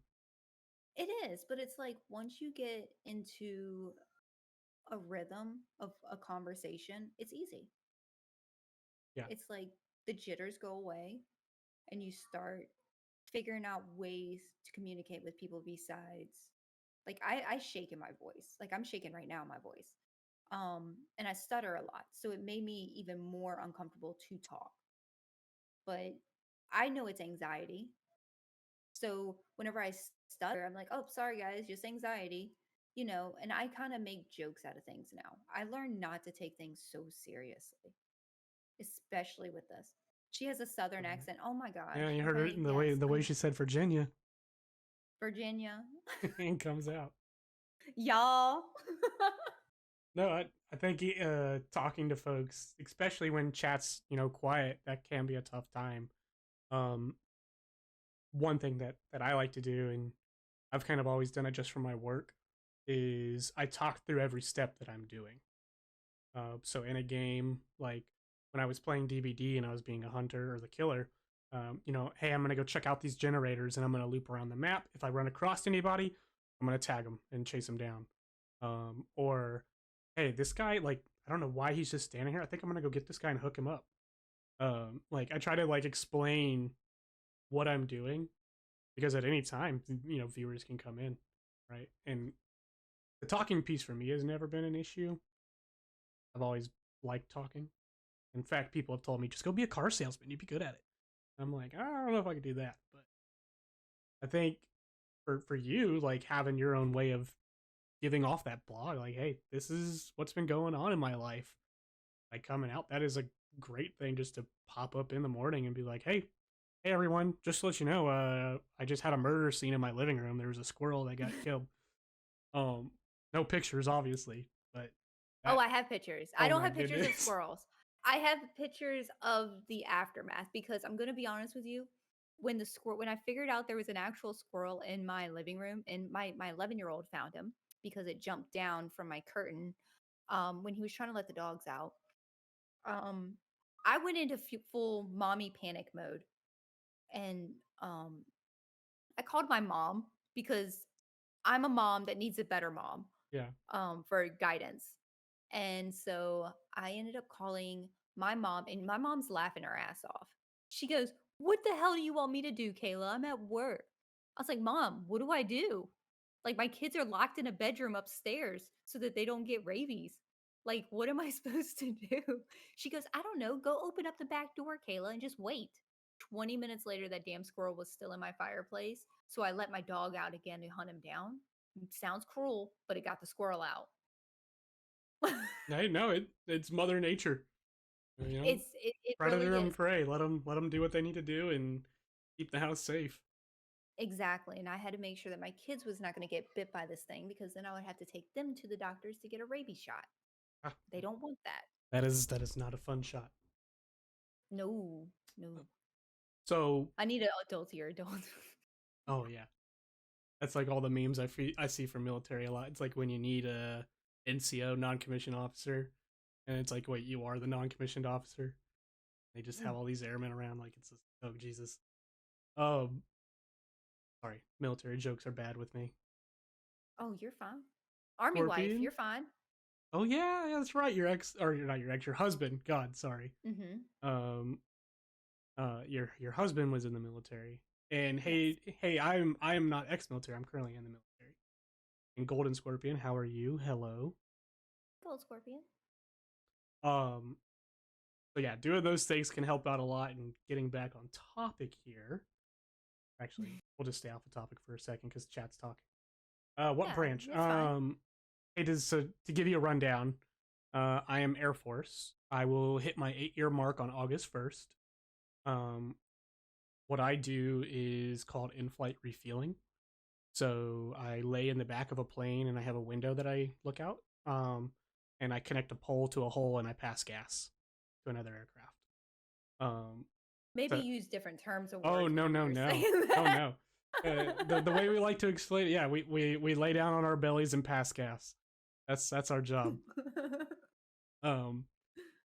It is, but it's like once you get into a rhythm of a conversation, it's easy. Yeah. It's like the jitters go away and you start figuring out ways to communicate with people besides like I shake in my voice. Like I'm shaking right now in my voice. And I stutter a lot. So it made me even more uncomfortable to talk. But I know it's anxiety. So whenever I stutter, I'm like, oh, sorry, guys, just anxiety, and I kind of make jokes out of things now. I learned not to take things so seriously, especially with this. She has a southern Right. accent. Oh my gosh. Yeah, you heard her Okay. in Yes. the way she said Virginia. Virginia. And comes out. Y'all. No, I think talking to folks, especially when chat's quiet, that can be a tough time. Um, One thing that I like to do, and I've kind of always done it just for my work, is I talk through every step that I'm doing. So in a game, like when I was playing DBD and I was being a hunter or the killer, hey, I'm gonna go check out these generators and I'm gonna loop around the map. If I run across anybody, I'm gonna tag them and chase them down. Or hey, this guy, like, I don't know why he's just standing here. I think I'm gonna go get this guy and hook him up. Like I try to like explain what I'm doing because at any time, viewers can come in, right? And the talking piece for me has never been an issue. I've always liked talking. In fact, people have told me just go be a car salesman. You'd be good at it. I'm like, I don't know if I could do that, but I think for you, like having your own way of giving off that blog, like, hey, this is what's been going on in my life, like coming out, that is a great thing just to pop up in the morning and be like, hey everyone, just to let you know, I just had a murder scene in my living room. There was a squirrel that got killed. No pictures, obviously, but Oh, that, I have pictures. I oh don't my have pictures of goodness. squirrels. I have pictures of the aftermath because I'm going to be honest with you. When I figured out there was an actual squirrel in my living room, and my 11-year-old found him because it jumped down from my curtain when he was trying to let the dogs out. Um, I went into full mommy panic mode, and I called my mom because I'm a mom that needs a better mom Yeah. for guidance. And so I ended up calling my mom, and my mom's laughing her ass off. She goes, "What the hell do you want me to do, Kayla? I'm at work." I was like, "Mom, what do I do? Like, my kids are locked in a bedroom upstairs so that they don't get rabies. Like, what am I supposed to do?" She goes, "I don't know. Go open up the back door, Kayla, and just wait." 20 minutes later, that damn squirrel was still in my fireplace. So I let my dog out again to hunt him down. Sounds cruel, but it got the squirrel out. Hey, no, it's Mother Nature. You know, It really predator and is. prey. Let them do what they need to do and keep the house safe. Exactly. And I had to make sure that my kids was not going to get bit by this thing because then I would have to take them to the doctors to get a rabies shot. Ah, They don't want that. that is not a fun shot. No, no. So, I need an adult here, adult. oh yeah, that's like all the memes I see from military a lot. It's like when you need a NCO, non-commissioned officer, and it's like, wait, you are the non-commissioned officer. They just have all these airmen around like it's oh Jesus. Um, sorry, military jokes are bad with me. Oh, you're fine. Army wife, Scorpion? you're fine. Oh yeah, that's right. Your ex, or you're not your ex, your husband. God, sorry. Mm-hmm. Your husband was in the military, and Yes. hey, I am not ex-military. I'm currently in the military. And Golden Scorpion, how are you? Hello. Gold scorpion. Um, so yeah, doing those things can help out a lot. And getting back on topic here, actually, we'll just stay off the topic for a second because chat's talking. What Yeah, branch? it's fine. It is to give you a rundown. I am Air Force. I will hit my 8-year mark on August 1st. What I do is called in-flight refueling. So I lay in the back of a plane and I have a window that I look out. And I connect a pole to a hole and I pass gas to another aircraft. Maybe so- use different terms of words. Oh no when no you're no saying oh that. no! The way we like to explain it, yeah, we lay down on our bellies and pass gas. That's our job.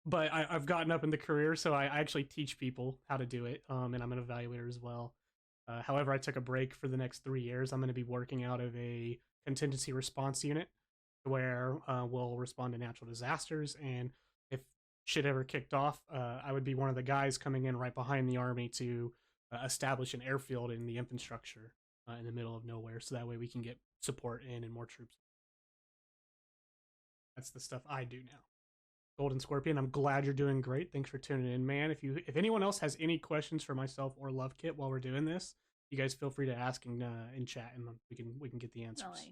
But I've gotten up in the career, so I actually teach people how to do it. And I'm an evaluator as well. However, I took a break for the next 3 years. I'm going to be working out of a contingency response unit where we'll respond to natural disasters. And if shit ever kicked off, I would be one of the guys coming in right behind the Army to establish an airfield in the infrastructure in the middle of nowhere. So that way we can get support in and more troops. That's the stuff I do now. Golden Scorpion, I'm glad you're doing great. Thanks for tuning in, man. If anyone else has any questions for myself or Luvkit while we're doing this, you guys feel free to ask in chat, and we can get the answers.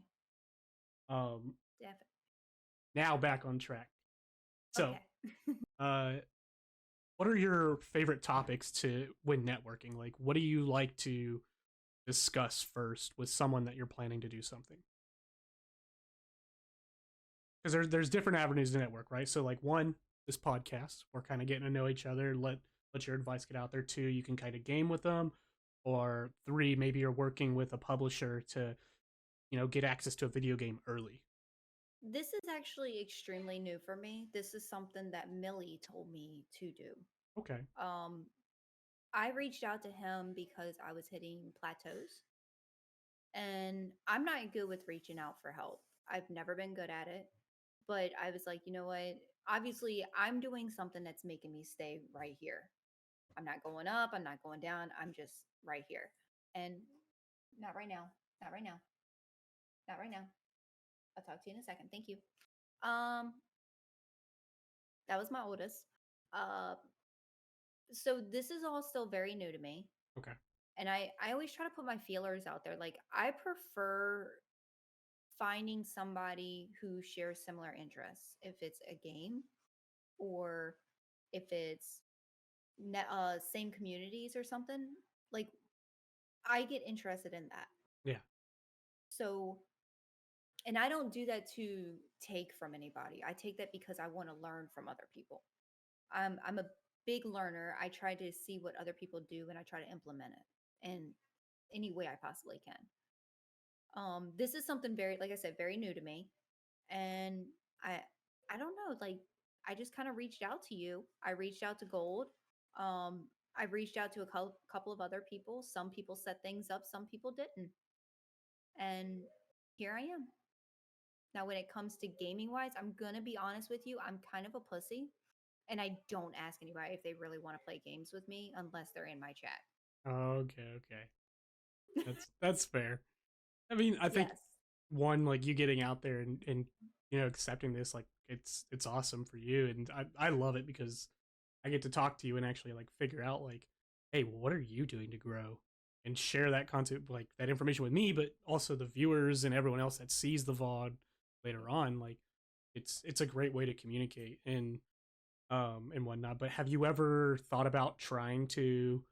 Definitely. Now back on track. So, Okay. what are your favorite topics to when networking? Like, what do you like to discuss first with someone that you're planning to do something? Because there's different avenues to network, right? So like one, this podcast, we're kind of getting to know each other. Let your advice get out there. 2, you can kind of game with them, or 3, maybe you're working with a publisher to, get access to a video game early. This is actually extremely new for me. This is something that Millie told me to do. Okay. I reached out to him because I was hitting plateaus. And I'm not good with reaching out for help. I've never been good at it. But I was like, you know what? Obviously, I'm doing something that's making me stay right here. I'm not going up, I'm not going down. I'm just right here. And not right now. Not right now. Not right now. I'll talk to you in a second. Thank you. That was my oldest. Uh so this is all still very new to me. Okay. And I always try to put my feelers out there. Like I prefer finding somebody who shares similar interests. If it's a game or if it's same communities or something, like I get interested in that. Yeah. So, and I don't do that to take from anybody. I take that because I want to learn from other people. I'm a big learner. I try to see what other people do and I try to implement it in any way I possibly can. This is something very, like I said, very new to me. And I don't know, like I just kind of reached out to you. I reached out to Gold. I reached out to a couple of other people. Some people set things up, some people didn't. And here I am. Now, when it comes to gaming wise, I'm going to be honest with you. I'm kind of a pussy. And I don't ask anybody if they really want to play games with me unless they're in my chat. Okay. That's fair. I mean, I think Yes. one, like you getting out there and accepting this, like it's awesome for you, and I love it because I get to talk to you and actually like figure out like hey, what are you doing to grow? And share that content, like that information with me, but also the viewers and everyone else that sees the VOD later on. Like it's a great way to communicate and whatnot. But have you ever thought about trying to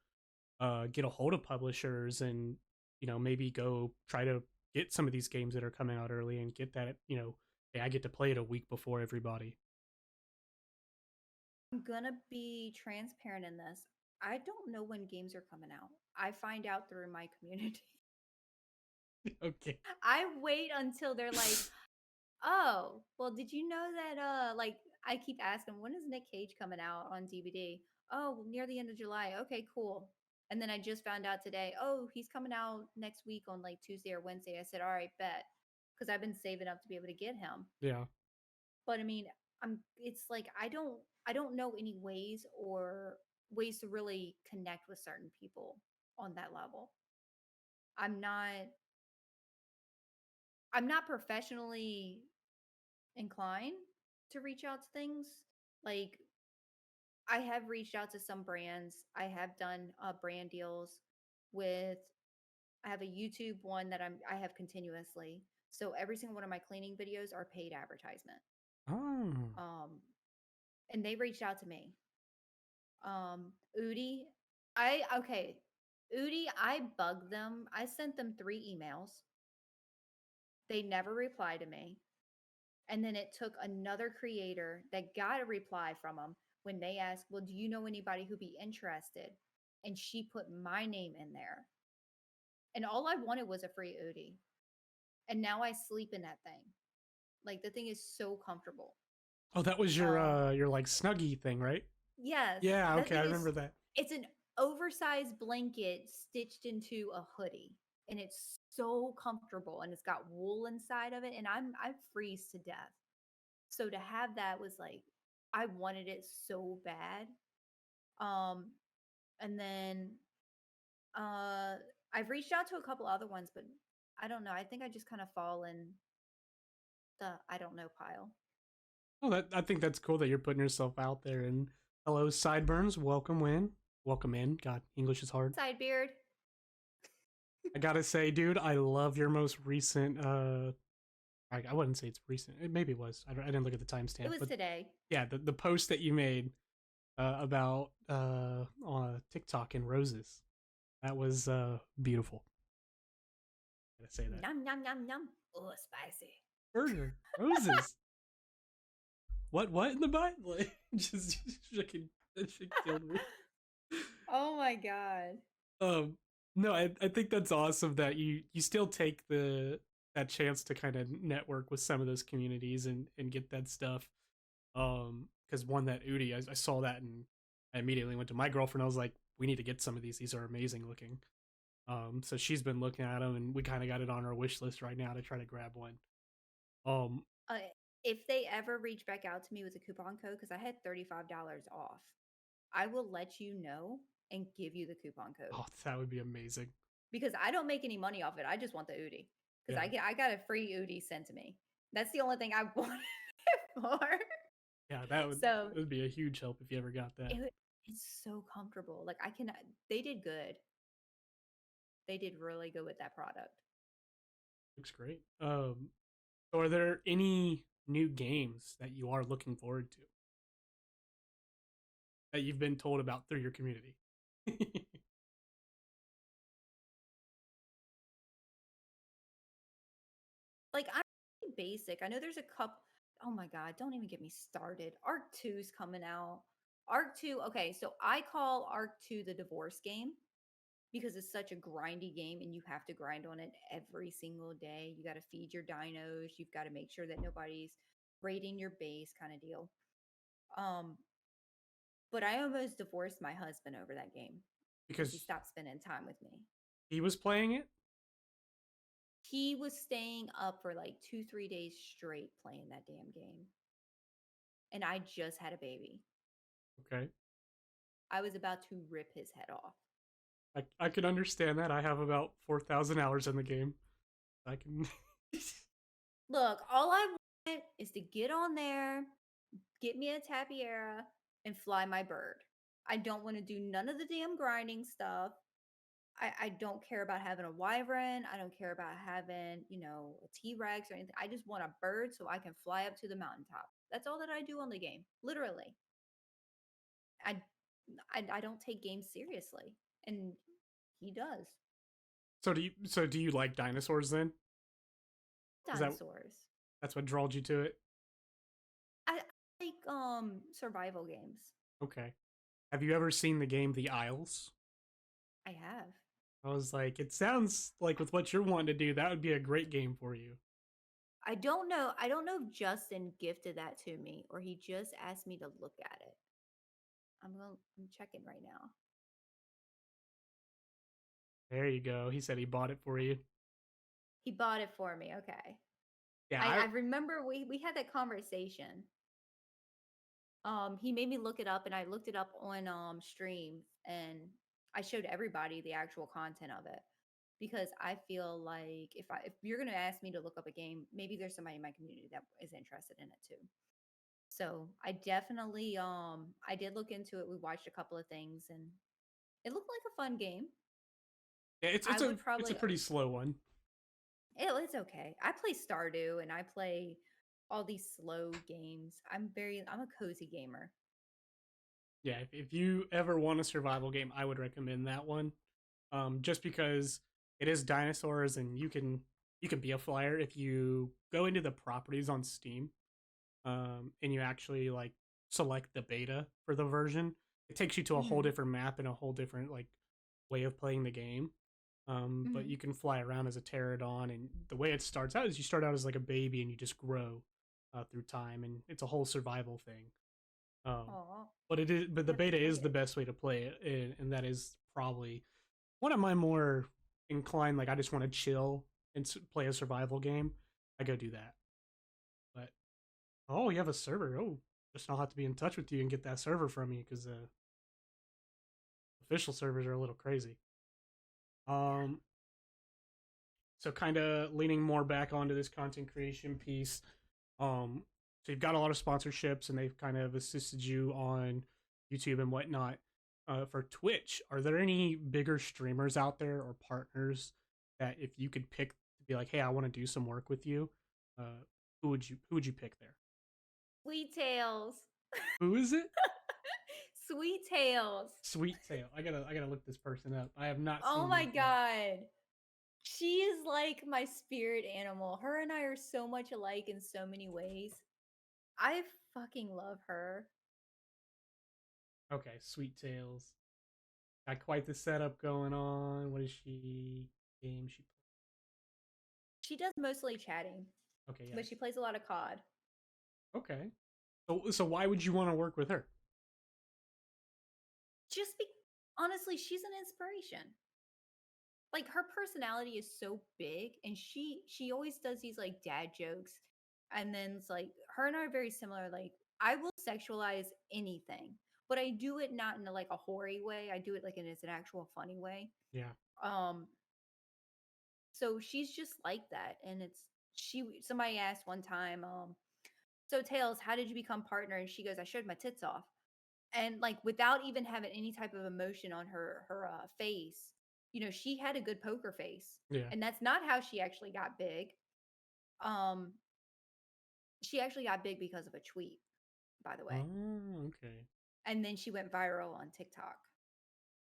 get a hold of publishers and maybe go try to get some of these games that are coming out early and get that hey, I get to play it a week before everybody. I'm gonna be transparent in this. I don't know when games are coming out. I find out through my community. Okay. I wait until they're like, "Oh, well, did you know that like I keep asking, when is Nick Cage coming out on DVD? Oh, near the end of July. Okay, cool." And then I just found out today, "Oh, he's coming out next week on like Tuesday or Wednesday." I said, "All right, bet." Because I've been saving up to be able to get him. Yeah. But I mean, it's like I don't know any ways to really connect with certain people on that level. I'm not I'm not professionally inclined to reach out to things. Like I have reached out to some brands. I have done brand deals with I have a YouTube one that I have continuously. So every single one of my cleaning videos are paid advertisement. Oh. Um and they reached out to me. Udi, I okay. Udi, I bugged them. I sent them 3 emails. They never replied to me. And then it took another creator that got a reply from them when they asked, "Well, do you know anybody who'd be interested?" And she put my name in there. And all I wanted was a free Udi. And now I sleep in that thing. Like the thing is so comfortable. Oh, that was your like Snuggie thing, right? Yes, Yeah, that okay, I thing is remember that. it's an oversized blanket stitched into a hoodie and it's so comfortable and it's got wool inside of it and I freeze to death. So to have that was like I wanted it so bad. Um and then uh I've reached out to a couple other ones but I don't know. I think I just kind of fall in the I don't know pile. Oh, that I think that's cool that you're putting yourself out there. And hello, Sideburns, welcome in. God, English is hard. Sidebeard. I gotta say, dude, I love your most recent. I wouldn't say it's recent. Maybe it was. I didn't look at the timestamp. It was But today. yeah, the post that you made about on TikTok and roses, that was beautiful. I gotta say that. Yum yum yum yum. Oh, spicy. Burger roses. What in the Bible? just fucking that shit killed me. Oh my god. Um, no, I think that's awesome that you still take that chance to kind of network with some of those communities and get that stuff. Because one that Udi, I saw that and I immediately went to my girlfriend. I was like, we need to get some of these. These are amazing looking. So she's been looking at them, and we kind of got it on our wish list right now to try to grab one. Um, Uh, if they ever reach back out to me with a coupon code, because I had $35 off, I will let you know and give you the coupon code oh, that would be amazing. because I don't make any money off it. I just want the Udi because Yeah, I got a free Udi sent to me. That's the only thing I wanted it for. yeah, So that would be a huge help if you ever got that. it's so comfortable. Like I can, they did good. They did really good with that product. Looks great. So are there any new games that you are looking forward to that you've been told about through your community? Like I'm pretty basic. I know there's a couple. Oh my god, don't even get me started. Arc 2's coming out. Arc 2, okay, so I call Arc 2 the divorce game because it's such a grindy game and you have to grind on it every single day. You got to feed your dinos, you've got to make sure that nobody's raiding your base kind of deal. Um but I almost divorced my husband over that game because he Because stopped spending time with me. he was playing it. He was staying up for like 2-3 days straight playing that damn game. And I just had a baby. Okay, I was about to rip his head off. I can understand that. I have about 4,000 hours in the game. I can. Look, all I want is to get on there, get me a tapiera, and fly my bird. I don't want to do none of the damn grinding stuff. I don't care about having a wyvern. I don't care about having, a T-Rex or anything. I just want a bird so I can fly up to the mountaintop. That's all that I do on the game. Literally. I I don't take games seriously. And he does. So do you like dinosaurs then? Is Dinosaurs. that's what drawed you to it? I like survival games. Okay. Have you ever seen the game The Isles? I have. I was like, it sounds like with what you're wanting to do, that would be a great game for you. I don't know. I don't know if Justin gifted that to me or he just asked me to look at it. I'm checking right now. There you go. He said he bought it for you. He bought it for me. Okay. Yeah, I remember we had that conversation. He made me look it up and I looked it up on stream and I showed everybody the actual content of it because I feel like if you're gonna ask me to look up a game, maybe there's somebody in my community that is interested in it too. So I definitely I did look into it. We watched a couple of things and it looked like a fun game. yeah, I would it's a probably pretty slow one. it's okay. I play Stardew and I play all these slow games. I'm a cozy gamer. Yeah, if you ever want a survival game, I would recommend that one. Just because it is dinosaurs and you can be a flyer if you go into the properties on Steam, and you actually like select the beta for the version. It takes you to a whole Mhm. different map and a whole different like way of playing the game. But Mhm. you can fly around as a pterodon, and the way it starts out is you start out as like a baby and you just grow through time, and it's a whole survival thing. Um, Aw. but the I have to beta play is the it. best way to play it, and that is probably one of my more inclined. Like I just want to chill and play a survival game. I go do that. But oh, you have a server. Oh, just I'll have to be in touch with you and get that server from you because official servers are a little crazy. Yeah. Um, so kind of leaning more back onto this content creation piece. So you've got a lot of sponsorships, and they've kind of assisted you on YouTube and whatnot. For Twitch, are there any bigger streamers out there or partners that if you could pick to be like, hey, I want to do some work with you, who would you pick there? Sweet Tails. Who is it? Sweet Tails. Sweet Tail. I gotta look this person up. I have not Oh seen my them play. god. She is like my spirit animal. Her and I are so much alike in so many ways. I fucking love her. Okay, Sweet Tails. Got quite the setup going on. What is she? Game she She does mostly chatting, Okay, but yes. she plays a lot of COD. Okay. So why would you want to work with her? Just be honestly, she's an inspiration. Like her personality is so big and she always does these like dad jokes and then it's like her and I are very similar. Like I will sexualize anything, but I do it not in a, like a hoary way. I do it like in as an actual funny way. Yeah. Um so she's just like that and it's somebody asked one time so Tails, how did you become partner? And she goes, I showed my tits off. And like without even having any type of emotion on her face, she had a good poker face. Yeah. And that's not how she actually got big. Um she actually got big because of a tweet, by the way. Oh, okay. And then she went viral on TikTok.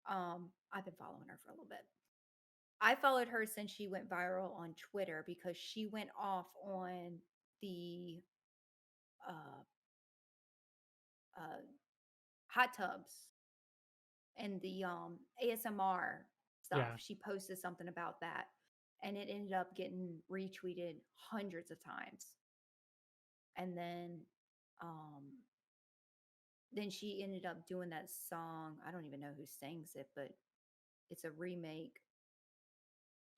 I've been following her for a little bit. I followed her since she went viral on Twitter because she went off on the uh uh hot tubs and the ASMR stuff. Yeah. She posted something about that and it ended up getting retweeted hundreds of times. And then she ended up doing that song. I don't even know who sings it, but it's a remake.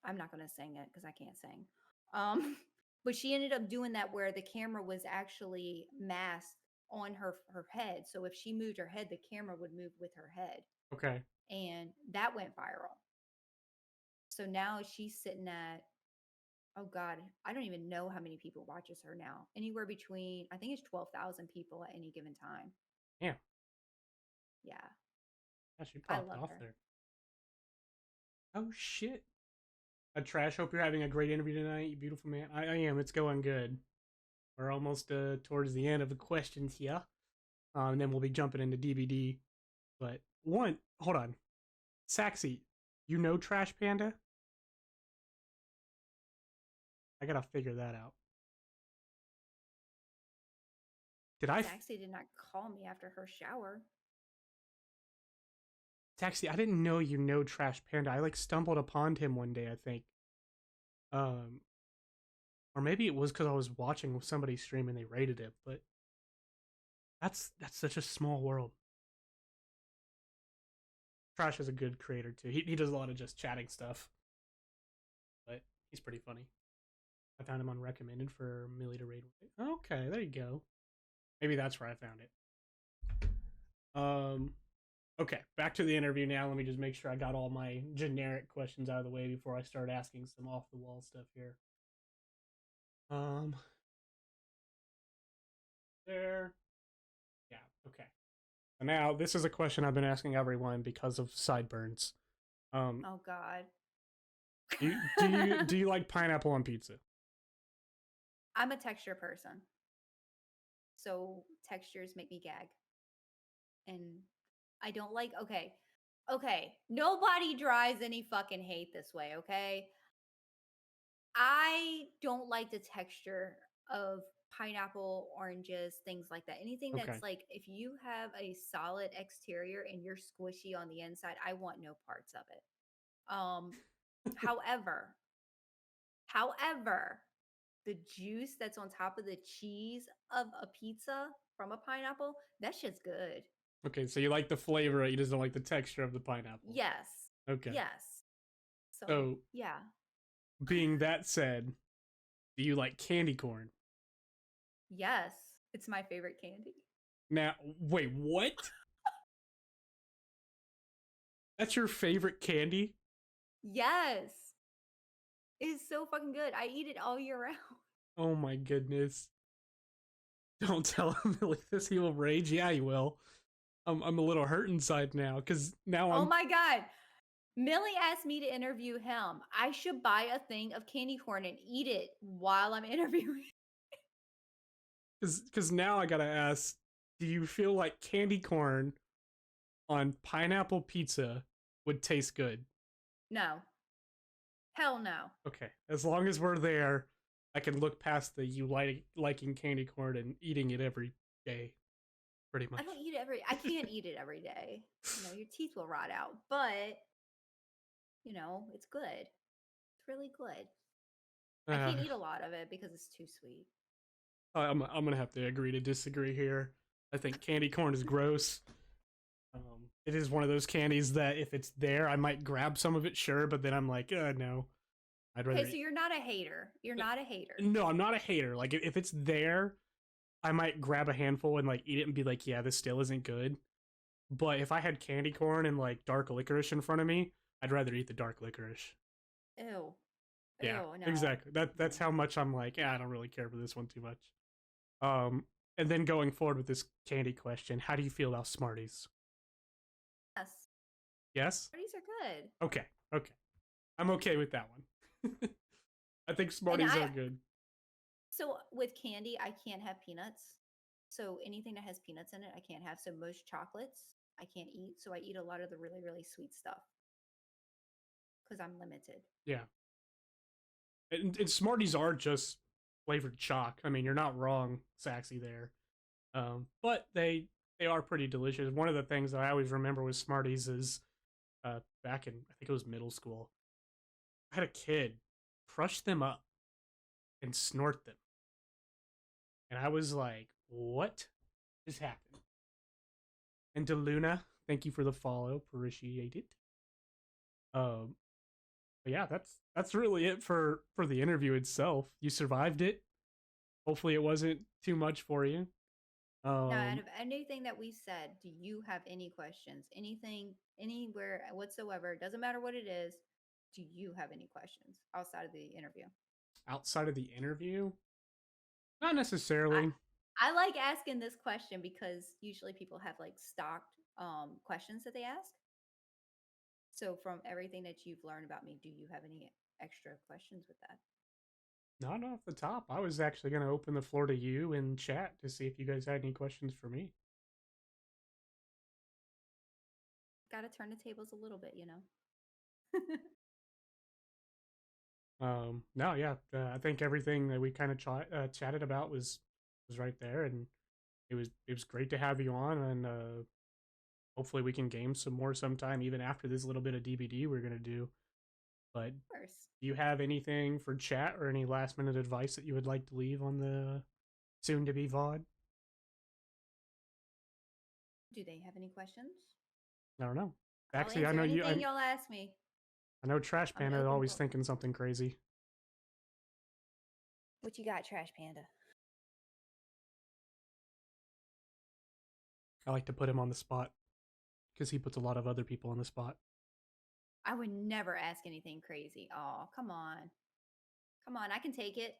I'm not going to sing it cuz I can't sing. Um but she ended up doing that where the camera was actually masked on her head. So if she moved her head, the camera would move with her head. Okay. And that went viral. So now she's sitting at, oh God, I don't even know how many people watches her now. Anywhere between, I think it's 12,000 people at any given time. Yeah. Yeah. Yeah, she I popped love off her. there. Oh shit. Trash. Hope you're having a great interview tonight, you beautiful man. I am. It's going good. We're almost towards the end of the questions here. And then we'll be jumping into DBD. But hold on. Saxy, you know Trash Panda? I gotta figure that out. Did I? Saxy did not call me after her shower. Saxy, I didn't know you know Trash Panda. I like stumbled upon him one day, I think. Um, or maybe it was because I was watching somebody stream and they rated it. But that's such a small world. Trash is a good creator too. He does a lot of just chatting stuff, but he's pretty funny. I found him on recommended for Millie to raid. Okay, there you go. Maybe that's where I found it. Okay, back to the interview now. Let me just make sure I got all my generic questions out of the way before I start asking some off the wall stuff here. There. Yeah, okay. So now this is a question I've been asking everyone because of sideburns. Oh God. Do you like pineapple on pizza? I'm a texture person. So textures make me gag. And I don't like, okay. Nobody drives any fucking hate this way, okay? I don't like the texture of pineapple, oranges, things like that. Anything Okay. that's like, if you have a solid exterior and you're squishy on the inside, I want no parts of it. However, the juice that's on top of the cheese of a pizza from a pineapple, that shit's good. Okay, so you like the flavor, you just don't like the texture of the pineapple. Yes. Okay. Yes. So yeah. being that said, do you like candy corn? Yes. It's my favorite candy. Now, wait, what? That's your favorite candy? Yes. It is so fucking good. I eat it all year round. Oh my goodness. Don't tell him like this, he will rage. Yeah, he will. I'm a little hurt inside now because now I'm. Oh my God. Millie asked me to interview him. I should buy a thing of candy corn and eat it while I'm interviewing. Because now I gotta ask, do you feel like candy corn on pineapple pizza would taste good? No. Hell no. Okay, as long as we're there, I can look past the you liking candy corn and eating it every day, pretty much. I don't eat it I can't eat it every day. Your teeth will rot out, but it's good. It's really good. I can't eat a lot of it because it's too sweet. I'm gonna have to agree to disagree here. I think candy corn is gross. It is one of those candies that if it's there, I might grab some of it, sure, but then I'm like, no. I'd rather. Okay, so you're not a hater. You're not a hater. No, I'm not a hater. Like if it's there, I might grab a handful and like eat it and be like, yeah, this still isn't good. But if I had candy corn and like dark licorice in front of me, I'd rather eat the dark licorice. Ew. Yeah, Ew, no. exactly. That's how much I'm like, yeah, I don't really care for this one too much. And then going forward with this candy question, how do you feel about Smarties? Yes. Yes? Smarties are good. Okay. I'm okay with that one. I think Smarties are good. So with candy, I can't have peanuts. So anything that has peanuts in it, I can't have. So most chocolates, I can't eat. So I eat a lot of the really, really sweet stuff because I'm limited. Yeah. And Smarties are just flavored chalk. I mean, you're not wrong, Saxy, there. But they are pretty delicious. One of the things that I always remember with Smarties is back in, I think it was middle school, I had a kid crush them up and snort them. And I was like, what just happened? And to Luna, thank you for the follow. Appreciate it. But yeah, that's really it for the interview itself. You survived it. Hopefully it wasn't too much for you. Now, out of anything that we said, do you have any questions? Anything, anywhere whatsoever? Doesn't matter what it is. Do you have any questions outside of the interview? Outside of the interview? Not necessarily. I like asking this question because usually people have like stocked questions that they ask. So, from everything that you've learned about me, do you have any extra questions with that? Not off the top. I was actually going to open the floor to you in chat to see if you guys had any questions for me. Got to turn the tables a little bit, you know? No, yeah, I think everything that we kind of chatted about was right there, and it was great to have you on, and hopefully we can game some more sometime, even after this little bit of DBD we're gonna do. But Of course. do you have anything for chat or any last minute advice that you would like to leave on the soon to be VOD? Do they have any questions? I don't know. I'll Actually, I answer know you. anything y'all ask me. I know Trash I'm an Panda open always book. thinking something crazy. What you got, Trash Panda? I like to put him on the spot because he puts a lot of other people on the spot. I would never ask anything crazy. Oh, come on. Come on, I can take it.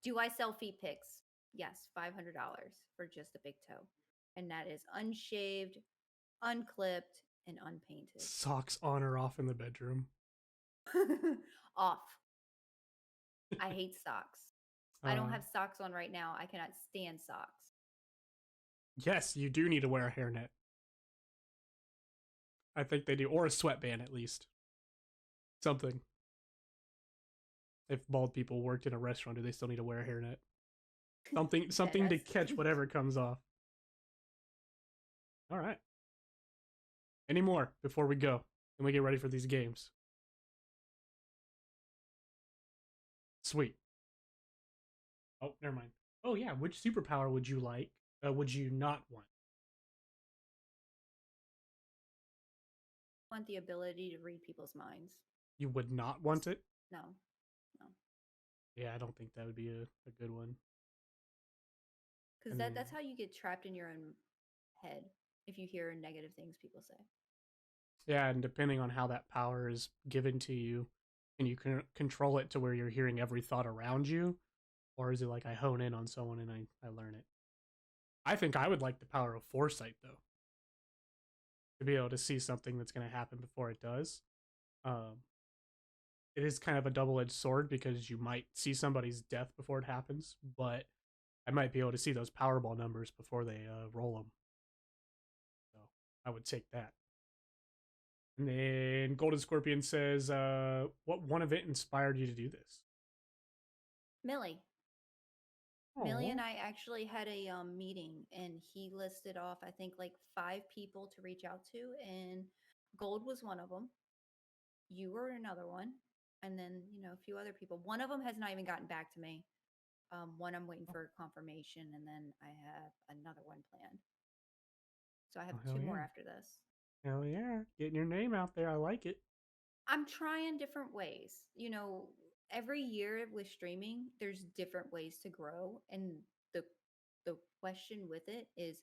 Do I sell feet pics? Yes, $500 for just a big toe. And that is unshaved, unclipped, and unpainted. Socks on or off in the bedroom. Off. I hate socks. I don't Uh, have socks on right now. I cannot stand socks. Yes, you do need to wear a hairnet. I think they do, or a sweatband at least. Something. If bald people worked in a restaurant, do they still need to wear a hairnet? Something to catch whatever comes off. All right. Any more before we go and we get ready for these games? Sweet. Oh, never mind. Oh yeah, which superpower would you like? Would you not want? I want the ability to read people's minds. You would not want it? No. No. Yeah, I don't think that would be a good one. Because that's how you get trapped in your own head if you hear negative things people say. Yeah, and depending on how that power is given to you, and you can control it to where you're hearing every thought around you, or is it like I hone in on someone and I learn it? I think I would like the power of foresight, though, to be able to see something that's going to happen before it does. It is kind of a double-edged sword because you might see somebody's death before it happens, but I might be able to see those Powerball numbers before they roll them. So I would take that. And then Golden Scorpion says, what one event inspired you to do this? Millie. Millie Aw. and I actually had a meeting, and he listed off, I think, like 5 people to reach out to, and Gold was one of them. You were another one, and then a few other people. One of them has not even gotten back to me. One I'm waiting for confirmation, and then I have another one planned. So I have Oh, 2 hell more yeah. after this. Hell yeah. Getting your name out there. I like it. I'm trying different ways. Every year with streaming, there's different ways to grow, and the the question with it is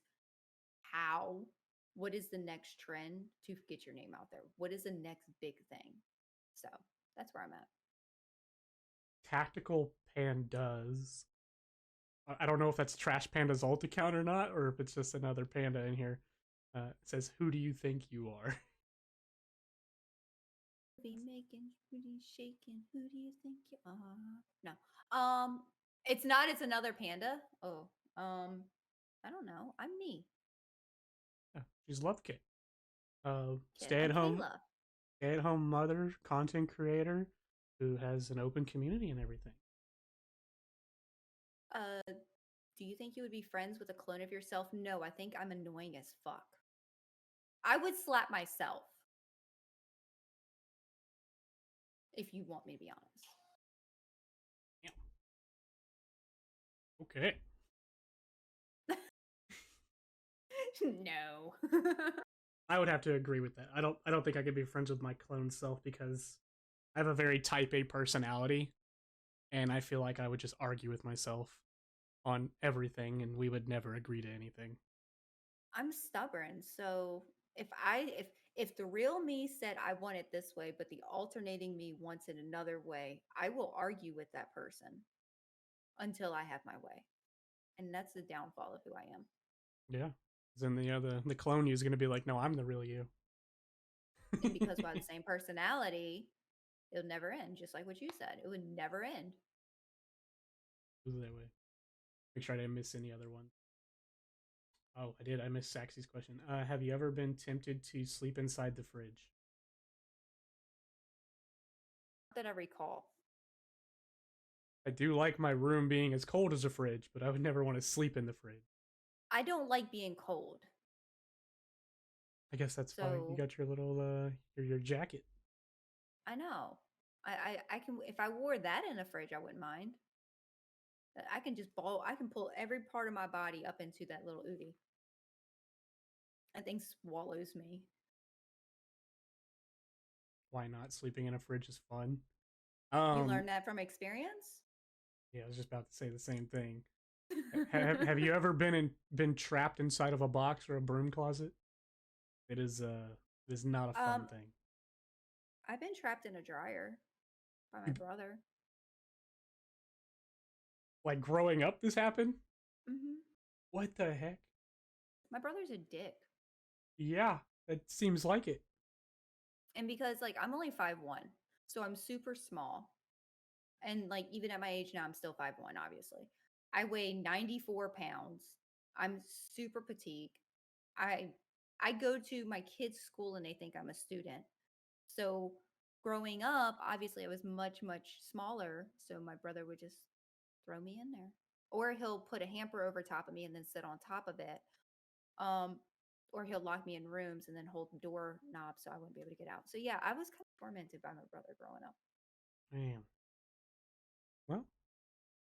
how. What is the next trend to get your name out there? What is the next big thing? So that's where I'm at. Tactical Pandas. I don't know if that's Trash Panda's alt account or not, or if it's just another panda in here. It says, "Who do you think you are?" Be making booty shaking. Who do you think you are? No. It's not. It's another panda. Oh. I don't know. I'm me. Yeah, she's Luvkit. Kit. Kayla. Stay-at-home mother, content creator, who has an open community and everything. Do you think you would be friends with a clone of yourself? No, I think I'm annoying as fuck. I would slap myself. If you want me to be honest. Yeah. Okay. No. I would have to agree with that. I don't think I could be friends with my clone self because I have a very type A personality, and I feel like I would just argue with myself on everything, and we would never agree to anything. I'm stubborn, so if the real me said I want it this way, but the alternating me wants it another way, I will argue with that person until I have my way. And that's the downfall of who I am. Yeah. Then the clone you is going to be like, no, I'm the real you. And because we have the same personality, it would never end. Just like what you said, it would never end. It was that way. Make sure I didn't miss any other ones. Oh, I did. I missed Saxy's question. Have you ever been tempted to sleep inside the fridge? Not that I recall. I do like my room being as cold as a fridge, but I would never want to sleep in the fridge. I don't like being cold. I guess that's fine. You So got your little your jacket. I know. I can, if I wore that in a fridge, I wouldn't mind. I can just I can pull every part of my body up into that little ooty. That thing swallows me. Why not? Sleeping in a fridge is fun. You learned that from experience? Yeah, I was just about to say the same thing. Have you ever been trapped inside of a box or a broom closet? It is not a fun thing. I've been trapped in a dryer by my brother. Like growing up, this happened? Hmm. What the heck? My brother's a dick. Yeah, it seems like it. And because like I'm only 5'1", so I'm super small. And like even at my age now, I'm still 5'1", obviously. I weigh 94 pounds. I'm super petite. I go to my kids' school and they think I'm a student. So growing up, obviously I was much, much smaller. So my brother would just throw me in there. Or he'll put a hamper over top of me and then sit on top of it. Or he'll lock me in rooms and then hold the door knob so I wouldn't be able to get out. So yeah, I was kind of tormented by my brother growing up. Man. Well,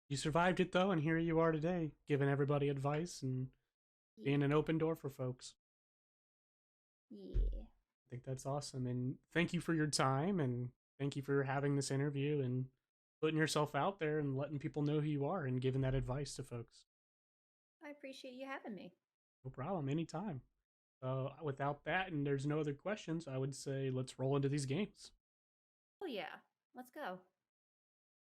you survived it though, and here you are today, giving everybody advice and being an open door for folks. Yeah. I think that's awesome. And thank you for your time, and thank you for having this interview and putting yourself out there and letting people know who you are and giving that advice to folks. I appreciate you having me. No problem, anytime. Without that, and there's no other questions, I would say let's roll into these games. Oh yeah, let's go.